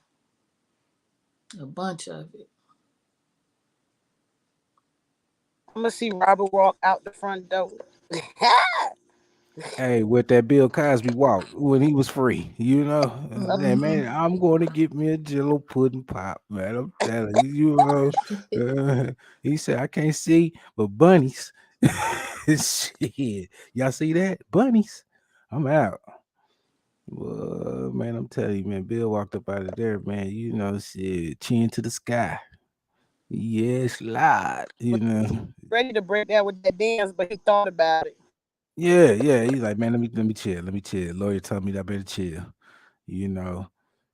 [SPEAKER 5] A bunch of it.
[SPEAKER 6] I'm gonna see Robert walk out the front door.
[SPEAKER 3] Hey, with that Bill Cosby walk when he was free, man, I'm going to get me a Jello pudding pop, man. I'm telling you, he said, I can't see, but bunnies. Shit, y'all see that? Bunnies. I'm out. Well, man, I'm telling you, man, Bill walked up out of there, man. Shit, chin to the sky. Yes, Lord.
[SPEAKER 6] Ready to break down with that dance, but he thought about it.
[SPEAKER 3] Yeah. He's like, man, let me chill. Let me chill. Lawyer told me that I better chill.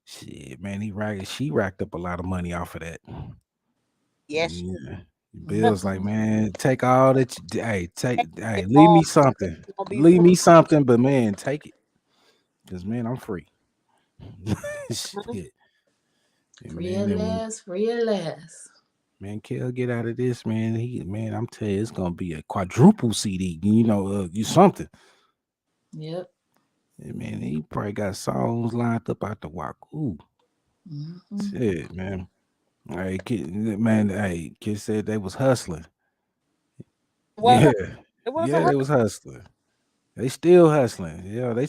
[SPEAKER 3] Shit, man, she racked up a lot of money off of that.
[SPEAKER 6] Yes.
[SPEAKER 3] Yeah. Bill's like, man, take all that. Leave me something. Leave me something, but man, take it. Because man, I'm free. Shit.
[SPEAKER 5] Free at last.
[SPEAKER 3] Man, Kel, get out of this, man. I'm telling you, it's gonna be a quadruple CD. You something.
[SPEAKER 5] Yep.
[SPEAKER 3] Yeah, man, he probably got songs lined up out the Wacoo. Shit, man. Hey, kid said they was hustling.
[SPEAKER 6] Well,
[SPEAKER 3] they was hustling. They still hustling. Yeah, they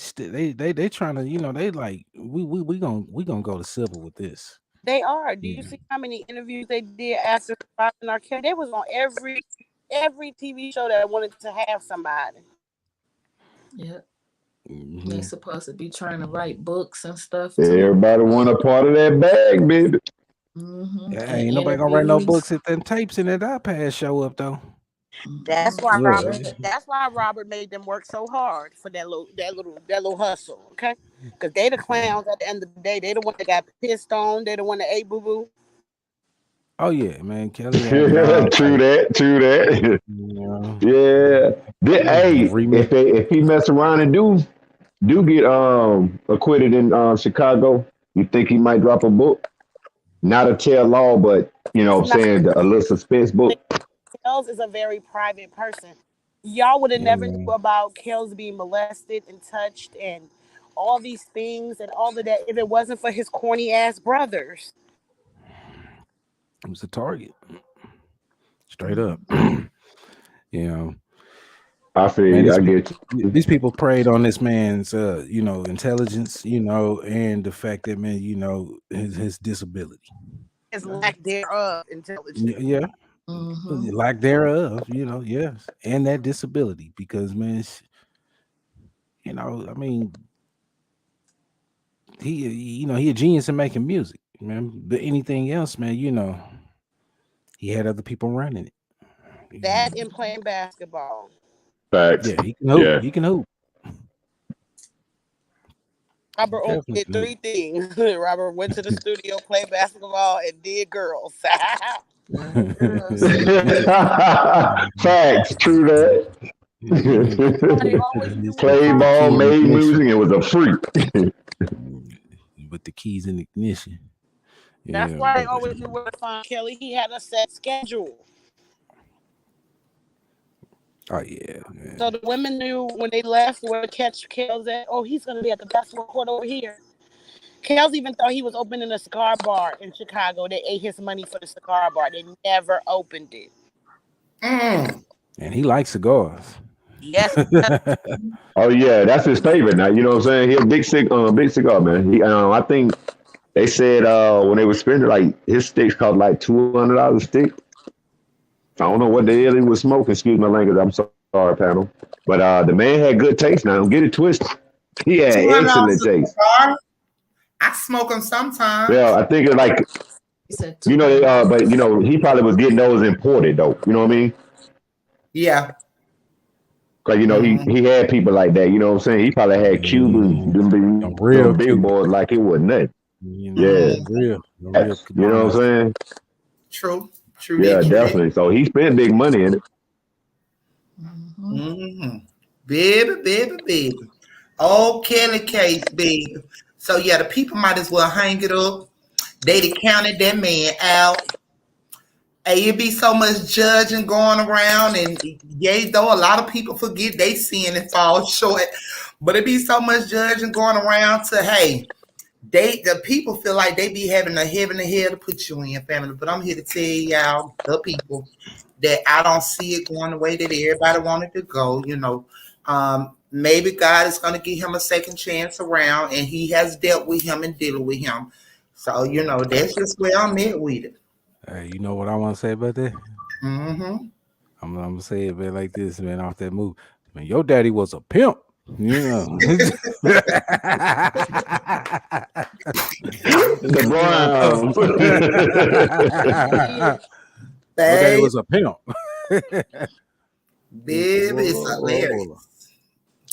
[SPEAKER 3] trying to, they like we gonna go to civil with this.
[SPEAKER 6] They are. Do you see how many interviews they did after Rkelly? They was on every TV show that wanted to have somebody.
[SPEAKER 5] Yeah.
[SPEAKER 3] Mhm.
[SPEAKER 5] They supposed to be trying to write books and stuff too.
[SPEAKER 9] Everybody want a part of that bag, baby.
[SPEAKER 3] Yeah,
[SPEAKER 5] And
[SPEAKER 3] ain't nobody gonna write no
[SPEAKER 5] interviews.
[SPEAKER 3] books if them tapes in that iPad show up though.
[SPEAKER 6] That's why
[SPEAKER 3] Yeah.
[SPEAKER 6] Robert made them work so hard for that little hustle, okay? Because they the clowns at the end of the day. They the one that got pissed on. They the one that ate boo-boo.
[SPEAKER 3] Oh yeah, man. Kelly having all
[SPEAKER 9] True
[SPEAKER 3] type,
[SPEAKER 9] that.
[SPEAKER 3] you know,
[SPEAKER 9] Yeah. Hey,
[SPEAKER 3] remix.
[SPEAKER 9] if he mess around and do get acquitted in Chicago, you think he might drop a book? Not a tell all, but you know what I'm
[SPEAKER 6] It's not.
[SPEAKER 9] saying, a little suspense book.
[SPEAKER 6] Kels is a very private person. Y'all would have never knew about Kels being molested and touched and all these things and all of that if it wasn't for his corny ass brothers.
[SPEAKER 3] It was a target. Straight up. You know.
[SPEAKER 9] I feel
[SPEAKER 3] Man,
[SPEAKER 9] you, I get you.
[SPEAKER 3] these people preyed on this man's intelligence, and the fact that, man, his disability.
[SPEAKER 6] His lack thereof intelligence.
[SPEAKER 3] Yeah. Lack thereof, yes. And that disability. Because, man, I mean, he a genius in making music, man. But anything else, man, he had other people running it.
[SPEAKER 6] That and playing basketball.
[SPEAKER 9] Facts.
[SPEAKER 3] Yeah, he can hoop.
[SPEAKER 9] Yeah.
[SPEAKER 3] He can hoop.
[SPEAKER 6] Robert only did 3 things. Robert went to the studio, played basketball, and did girls.
[SPEAKER 9] Facts. True that. Played ball, made music, and was a freak.
[SPEAKER 3] With the keys in ignition.
[SPEAKER 6] That's why I always knew where to find Kelly. He had a set schedule.
[SPEAKER 3] Oh yeah, man.
[SPEAKER 6] So the women knew when they left where to catch Kels at. Oh, he's gonna be at the basketball court over here. Kels even thought he was opening a cigar bar in Chicago. They ate his money for the cigar bar. They never opened it.
[SPEAKER 3] And he likes cigars.
[SPEAKER 6] Yes.
[SPEAKER 9] Oh yeah, that's his favorite now. You know what I'm saying? He a big cigar man. He, I think they said when they were spending, like, his sticks cost like $200 a stick. I don't know what the hell he was smoking. Excuse my language. I'm sorry, panel. But the man had good taste. Now don't get it twisted. He had excellent taste.
[SPEAKER 1] I smoke them sometimes.
[SPEAKER 9] Yeah, I think it's like, but he probably was getting those imported though. You know what I mean?
[SPEAKER 1] Yeah.
[SPEAKER 9] Cause he had people like that. You know what I'm saying? He probably had Cubans, them real big boys like it was nothing. Yeah,
[SPEAKER 3] real.
[SPEAKER 9] You know what I'm saying?
[SPEAKER 1] True.
[SPEAKER 9] Yeah, definitely. So he spent big money in it.
[SPEAKER 1] Baby. Oh, Kelly case, baby. So yeah, the people might as well hang it up. They counted that man out. Hey, it be so much judging going around, and though a lot of people forget they sin and fall short, but it be so much judging going around to, hey, the people feel like they be having a heaven and hell to put you in, family. But I'm here to tell y'all, the people, that I don't see it going the way that everybody wanted to go. Maybe God is going to give him a second chance around, and he has dealt with him and dealing with him. So, that's just where I'm at with it.
[SPEAKER 3] Hey, you know what I want to say about that?
[SPEAKER 1] Mm-hmm.
[SPEAKER 3] I'm gonna say it, man, like this, man, off that move. Man, your daddy was a pimp. The
[SPEAKER 9] Browns.
[SPEAKER 3] Your daddy was a pimp.
[SPEAKER 1] Baby, it's hilarious.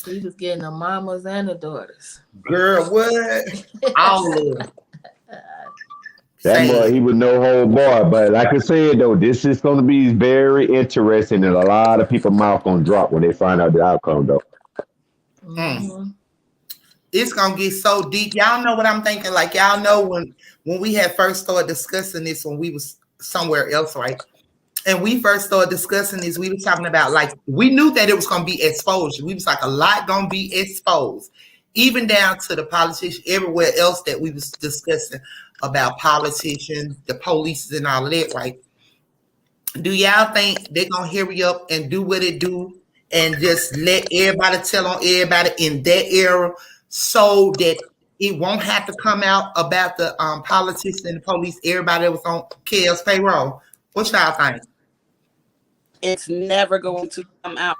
[SPEAKER 5] He was getting the mamas and the daughters.
[SPEAKER 1] Girl, what? All of them.
[SPEAKER 9] That boy, he was no hold bar. But like I said, though, this is going to be very interesting, and a lot of people's mouth going to drop when they find out the outcome, though.
[SPEAKER 1] It's going to get so deep. Y'all know what I'm thinking? Like, y'all know when we had first started discussing this when we was somewhere else, right? And we first started discussing this, we were talking about, like, we knew that it was going to be exposure. We was like, a lot going to be exposed. Even down to the politicians, everywhere else that we was discussing about politicians, the police and all of that, right? Do y'all think they're going to hurry up and do what it do and just let everybody tell on everybody in that era so that it won't have to come out about the politicians and the police, everybody that was on Kel's payroll? What y'all think?
[SPEAKER 6] It's never going to come out.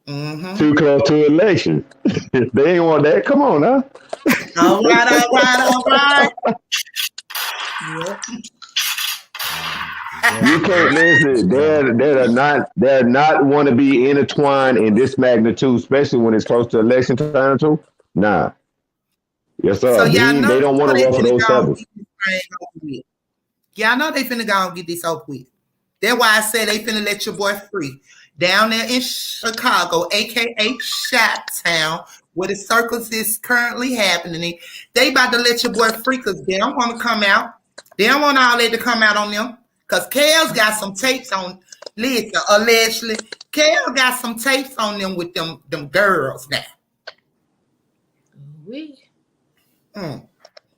[SPEAKER 1] Mm-hmm.
[SPEAKER 9] Too close to election. They ain't want that. Come on now.
[SPEAKER 1] All right. Yep.
[SPEAKER 9] You can't listen. They're not want to be intertwined in this magnitude, especially when it's close to election time too. Nah. Yes,
[SPEAKER 1] So
[SPEAKER 9] sir.
[SPEAKER 1] y'all know
[SPEAKER 9] They don't want to
[SPEAKER 1] they
[SPEAKER 9] ruffle
[SPEAKER 1] finna
[SPEAKER 9] those
[SPEAKER 1] go and
[SPEAKER 9] feathers.
[SPEAKER 1] get this thing over with. Y'all know they finna go and get this over with. That's why I said they finna let your boy free. Down there in Chicago, aka Shot Town, where the circus is currently happening. They about to let your boy free because they don't want to come out. They don't want all that to come out on them. Because Kale's got some tapes on, listen, allegedly, Kale got some tapes on them with them girls now.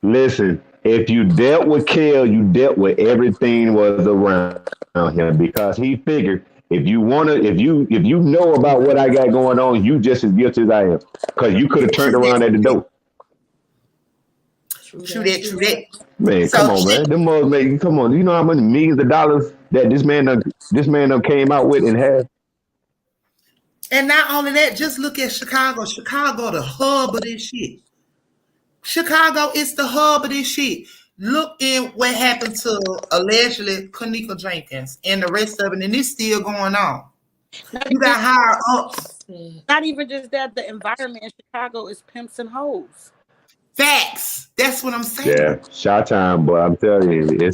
[SPEAKER 9] Listen, if you dealt with Kale, you dealt with everything was around him because he figured if you know about what I got going on, you just as guilty as I am. Because you could have turned around at the door.
[SPEAKER 1] True that.
[SPEAKER 9] Man, come on, man. Them mother make come on. You know how many millions of dollars that this man done came out with and had?
[SPEAKER 1] And not only that, just look at Chicago. Chicago, the hub of this shit. Chicago is the hub of this shit. Look in what happened to allegedly Kanika Jenkins and the rest of it, and it's still going on. You got higher ups.
[SPEAKER 6] Not even just that, the environment in Chicago is pimps and hoes.
[SPEAKER 1] Facts. That's what I'm saying.
[SPEAKER 9] Yeah, shot time, but I'm telling you,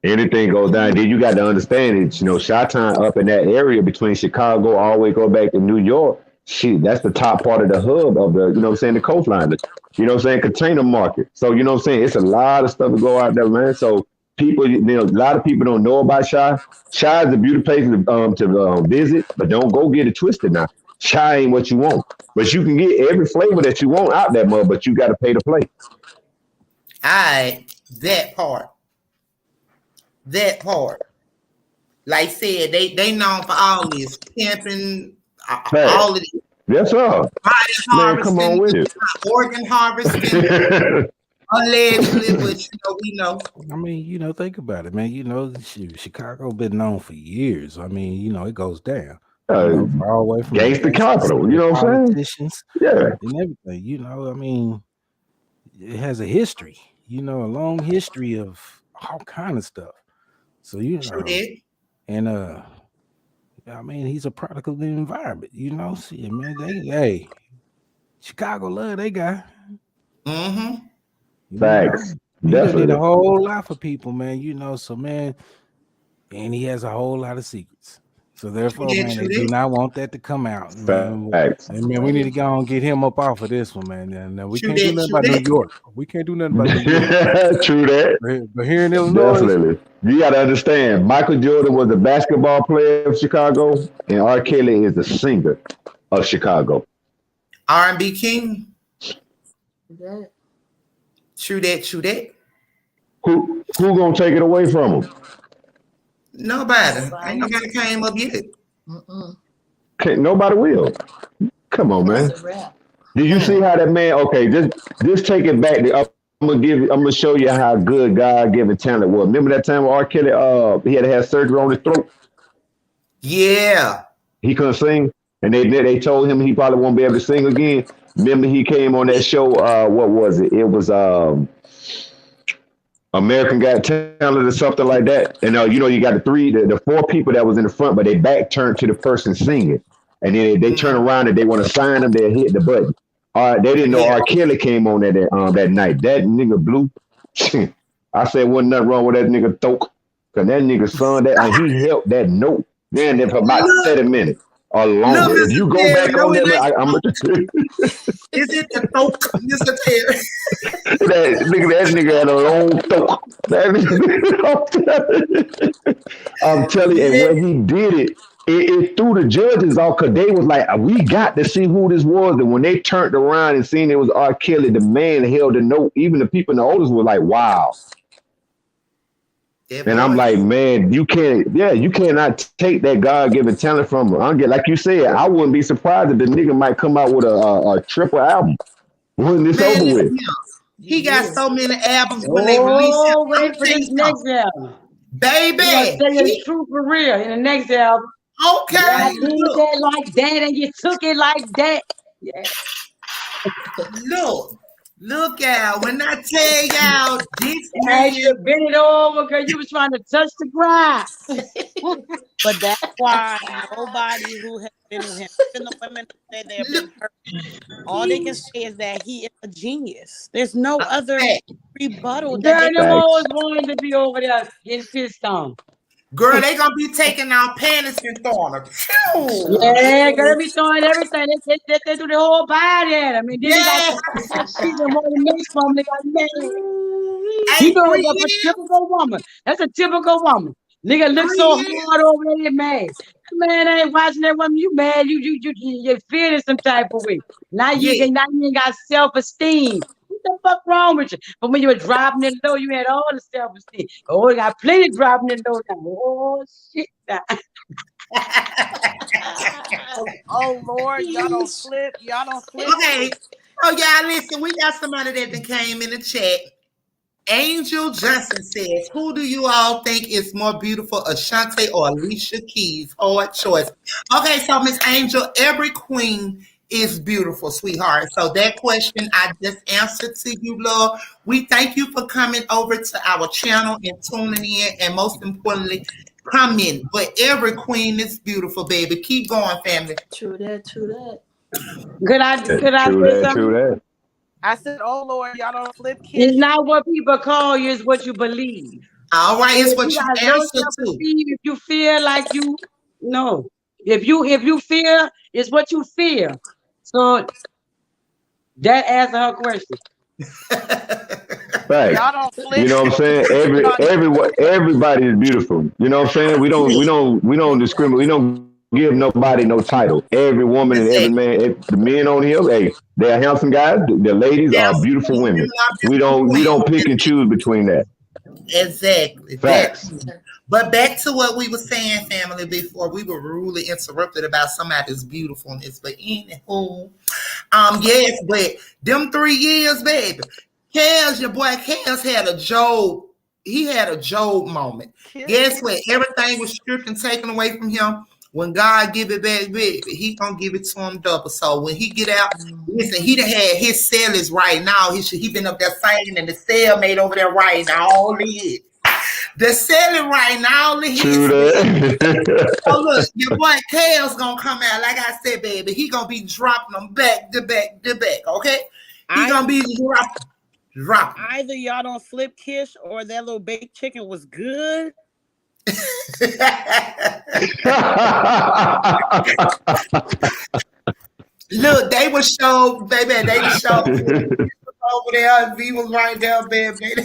[SPEAKER 9] anything goes down. Then you got to understand it. Shot time up in that area between Chicago all the way go back to New York. Shit, that's the top part of the hub of the, the coastline. Container market. So, it's a lot of stuff to go out there, man. So people, a lot of people don't know about Chi. Chi is a beautiful place to visit, but don't go get it twisted now. Chi ain't what you want. But you can get every flavor that you want out that mug, but you got to pay to play.
[SPEAKER 1] That part. Like I said, they known for all this pimping, all of this.
[SPEAKER 9] Yes, sir. Man, come on with it.
[SPEAKER 1] Organ harvesting. Allegedly, but we know.
[SPEAKER 3] I mean, think about it, man. Chicago been known for years. I mean, it goes down. Far away from
[SPEAKER 9] gangster capital, you know what I'm saying? Yeah.
[SPEAKER 3] And everything, I mean, it has a history, a long history of all kind of stuff. So, and I mean, he's a product of the environment, See, man, Chicago love that guy.
[SPEAKER 1] Mm-hmm.
[SPEAKER 9] Facts.
[SPEAKER 3] He did a whole lot for people, man, so man, and he has a whole lot of secrets. So therefore, man, they do not want that to come out. Man.
[SPEAKER 9] Facts.
[SPEAKER 3] And man, we need to go and get him up off of this one, man. And we can't do nothing about New York. We can't do nothing about New York.
[SPEAKER 9] True that.
[SPEAKER 3] But here in Illinois,
[SPEAKER 9] definitely. You got to understand, Michael Jordan was a basketball player of Chicago, and Rkelly is the singer of Chicago.
[SPEAKER 1] R&B king. True that.
[SPEAKER 9] Who gonna take it away from him?
[SPEAKER 1] Nobody. Ain't nobody came up yet.
[SPEAKER 9] Okay, nobody will. Come on, man. Did you see how that man? Okay, just take it back. I'm gonna show you how good God-given talent was. Remember that time when Rkelly he had to have surgery on his throat?
[SPEAKER 1] Yeah.
[SPEAKER 9] He couldn't sing, and they told him he probably won't be able to sing again. Remember he came on that show. What was it? It was American Got Talent or something like that. And you got the four people that was in the front, but they back turned to the person singing. And then they turn around and they want to sign them, they hit the button. They didn't know Rkelly came on that night. That nigga blew. I said wasn't nothing wrong with that nigga throat. Cause that nigga sung that and he held that note. Man, for about 30 minutes or longer. If you go back on that, I'm
[SPEAKER 1] is it the throat, Mr. Terry?
[SPEAKER 9] that nigga had a long throat. I'm telling you, and when he did it threw the judges off because they was like, we got to see who this was. And when they turned around and seen it was Rkelly, the man held the note. Even the people in the audience were like, wow. Yeah, and I'm like, man, you cannot take that God-given talent from him. Like you said, I wouldn't be surprised if the nigga might come out with a triple album when this over with.
[SPEAKER 1] He got so many albums when they release it.
[SPEAKER 4] Wait for this next album.
[SPEAKER 1] Baby.
[SPEAKER 4] Tell you the truth for real in the next album.
[SPEAKER 1] Okay.
[SPEAKER 4] I did that like that, and you took it like that. Yeah.
[SPEAKER 1] Look out. When I tell y'all this
[SPEAKER 4] I
[SPEAKER 1] man,
[SPEAKER 4] should bend it over because you was trying to touch the ground.
[SPEAKER 6] But that's why nobody who has been with him, even the women who say they've been hurt, all they can say is that he is a genius. There's no other rebuttal that
[SPEAKER 4] Girl,
[SPEAKER 6] they
[SPEAKER 4] them
[SPEAKER 9] Facts.
[SPEAKER 4] always wanted to be over there getting pissed on.
[SPEAKER 1] girl, they gonna be taking our panties and throwing them.
[SPEAKER 4] Yeah, girl, be throwing everything. They do the whole body at him. And then they got
[SPEAKER 1] Yeah.
[SPEAKER 4] she's in one of the next moment. They got mad.
[SPEAKER 1] Hey,
[SPEAKER 4] You know,
[SPEAKER 1] 3
[SPEAKER 4] that's a
[SPEAKER 1] years.
[SPEAKER 4] typical woman. That's a typical woman. Nigga look
[SPEAKER 1] 3
[SPEAKER 4] so
[SPEAKER 1] years.
[SPEAKER 4] hard over there, you mad. Man, I ain't watching that woman. You mad? You feeling some type of way. Now you
[SPEAKER 1] Yeah.
[SPEAKER 4] ain't got self-esteem. What the fuck wrong with you? But when you were dropping it low, you had all the self-esteem. Oh, you got plenty dropping it low now. Oh shit.
[SPEAKER 6] Oh Lord, y'all don't flip. Y'all don't flip.
[SPEAKER 1] Okay. Oh, y'all listen, we got somebody that came in the chat. Angel Johnson says, who do you all think is more beautiful, Ashanti or Alicia Keys? Hard choice. Okay, so Miss Angel, every queen is beautiful, sweetheart. So that question I just answered to you, love. We thank you for coming over to our channel and tuning in, and most importantly, comment. But every queen is beautiful, baby. Keep going, family.
[SPEAKER 5] True that.
[SPEAKER 4] Could I
[SPEAKER 9] True
[SPEAKER 4] say
[SPEAKER 9] that.
[SPEAKER 4] something?
[SPEAKER 9] True that.
[SPEAKER 6] I said, oh Lord, y'all don't flip
[SPEAKER 4] It's
[SPEAKER 6] kids.
[SPEAKER 4] not what people call you, it's what you believe.
[SPEAKER 1] All right,
[SPEAKER 4] And
[SPEAKER 1] it's
[SPEAKER 4] if
[SPEAKER 1] what
[SPEAKER 4] you
[SPEAKER 1] you
[SPEAKER 4] got low
[SPEAKER 1] answer to.
[SPEAKER 4] self-esteem, if you feel like you no. If you fear, it's what you fear. So that answers her question.
[SPEAKER 9] Facts.
[SPEAKER 6] Y'all don't flip.
[SPEAKER 9] You know what I'm saying? Everybody is beautiful. You know what I'm saying? We don't discriminate. We don't give nobody no title. Every woman and every man, the men on here, hey, they're handsome guys. The ladies are beautiful women. We don't pick and choose between that.
[SPEAKER 1] Exactly.
[SPEAKER 9] Facts.
[SPEAKER 1] But back to what we were saying, family, before we were rudely interrupted about somebody's beautifulness. But anywho, yes, but them 3 years, baby. Your boy Kels had a Job. He had a Job moment. Guess what? Everything was stripped and taken away from him. When God give it back, baby, he gonna give it to him double. So when he get out, listen, he done had his cell is right now. He been up there singing, and the cellmate over there writing all the hits. The selling right now, all the hits.
[SPEAKER 9] True that.
[SPEAKER 1] So look, your boy Kale's gonna come out. Like I said, baby, he gonna be dropping them back to back to back. Okay, he gonna be dropping.
[SPEAKER 6] Either y'all don't flip Kish or that little baked chicken was good.
[SPEAKER 1] Look, they were show, baby. They were show over there. V was right there, baby.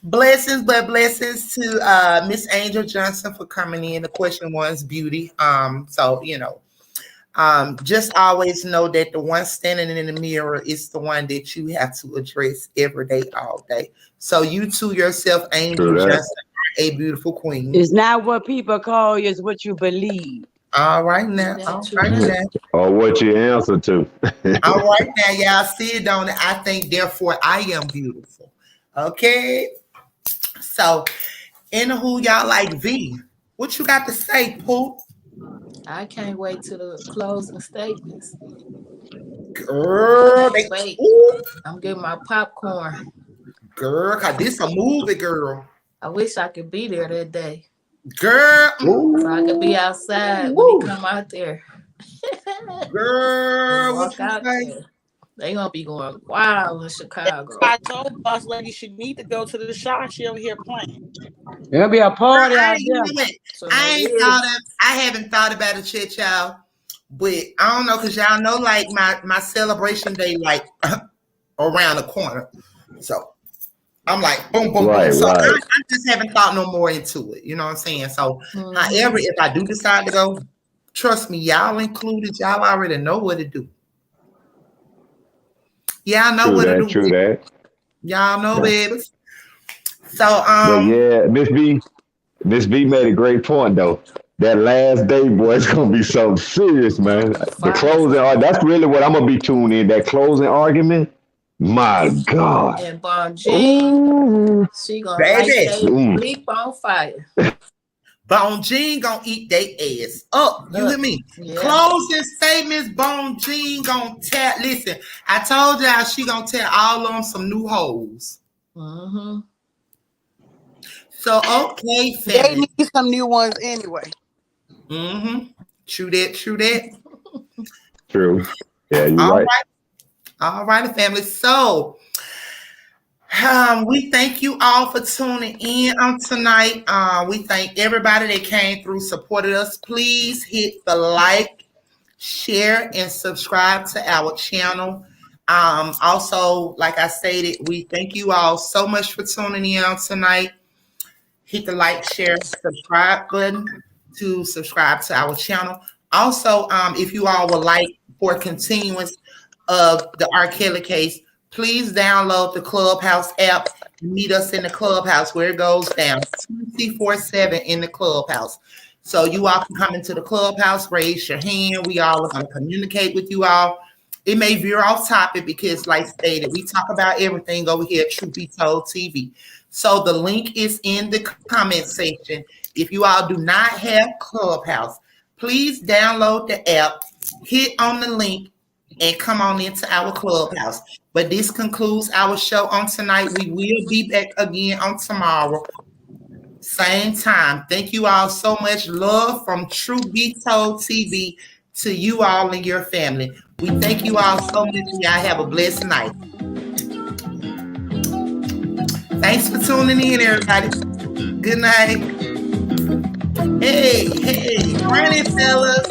[SPEAKER 1] Blessings, but blessings to Miss Angel Johnson for coming in. The question was beauty. So you know, just always know that the one standing in the mirror is the one that you have to address every day, all day. So you to yourself, Angel Johnson, are a beautiful queen.
[SPEAKER 4] It's not what people call you, it's what you believe.
[SPEAKER 1] All right now. All right now.
[SPEAKER 9] Or what you answer to.
[SPEAKER 1] All right now, y'all see it, don't it? I think, therefore, I am beautiful. Okay. So, anywho, y'all like V. What you got to say, Pooh?
[SPEAKER 5] I can't wait till the closing statements.
[SPEAKER 1] Girl,
[SPEAKER 5] I'm getting my popcorn.
[SPEAKER 1] Girl, cause this a movie, girl.
[SPEAKER 5] I wish I could be there that day.
[SPEAKER 1] Girl.
[SPEAKER 5] So I could be outside when he come out there.
[SPEAKER 1] Girl,
[SPEAKER 5] walk out there. They gonna be going wild in Chicago.
[SPEAKER 6] I told Boss Lady she need to go to the shop. She over here playing.
[SPEAKER 4] There'll be a party out there.
[SPEAKER 1] I haven't thought about it yet, y'all. But I don't know, cause y'all know, like my celebration day, like around the corner. So I'm like, boom, boom, boom. So I just haven't thought no more into it. You know what I'm saying? So, however, if I do decide to go, trust me, y'all included. Y'all already know what to do. Y'all know what to do.
[SPEAKER 9] True that.
[SPEAKER 1] Y'all know, babies. So,
[SPEAKER 9] but yeah, Miss B made a great point though. That last day, boy, it's gonna be something serious, man. The closing, that's really what I'm gonna be tuning in. That closing argument. My God.
[SPEAKER 5] And Bon G, she gonna light that bleep on fire.
[SPEAKER 1] Bone Jean gonna eat they ass up. You hear me?
[SPEAKER 5] Yeah.
[SPEAKER 1] Closing statements, Bone Jean gonna tell. Listen, I told y'all she gonna tell all of them some new hoes.
[SPEAKER 5] Mm-hmm.
[SPEAKER 1] So, okay,
[SPEAKER 6] They
[SPEAKER 1] family.
[SPEAKER 6] need some new ones anyway.
[SPEAKER 1] Mm-hmm. True that, true that.
[SPEAKER 9] True. Yeah, you're right.
[SPEAKER 1] All right, family. So, we thank you all for tuning in on tonight. We thank everybody that came through, supported us. Please hit the like, share, and subscribe to our channel. Also, like I stated, we thank you all so much for tuning in on tonight. Hit the like, share, subscribe button to subscribe to our channel. Also, if you all would like for continuance of the Rkelly case, please download the Clubhouse app. Meet us in the Clubhouse where it goes down 24/7 in the Clubhouse. So you all can come into the Clubhouse, raise your hand. We all are going to communicate with you all. It may veer off topic because, like stated, we talk about everything over here at Truth Be Told TV. So the link is in the comment section. If you all do not have Clubhouse, please download the app, hit on the link, and come on into our Clubhouse. But this concludes our show on tonight. We will be back again on tomorrow, same time. Thank you all so much. Love from Truth Be Told TV to you all and your family. We thank you all so much. Y'all have a blessed night. Thanks for tuning in, everybody. Good night. Hey, running, fellas.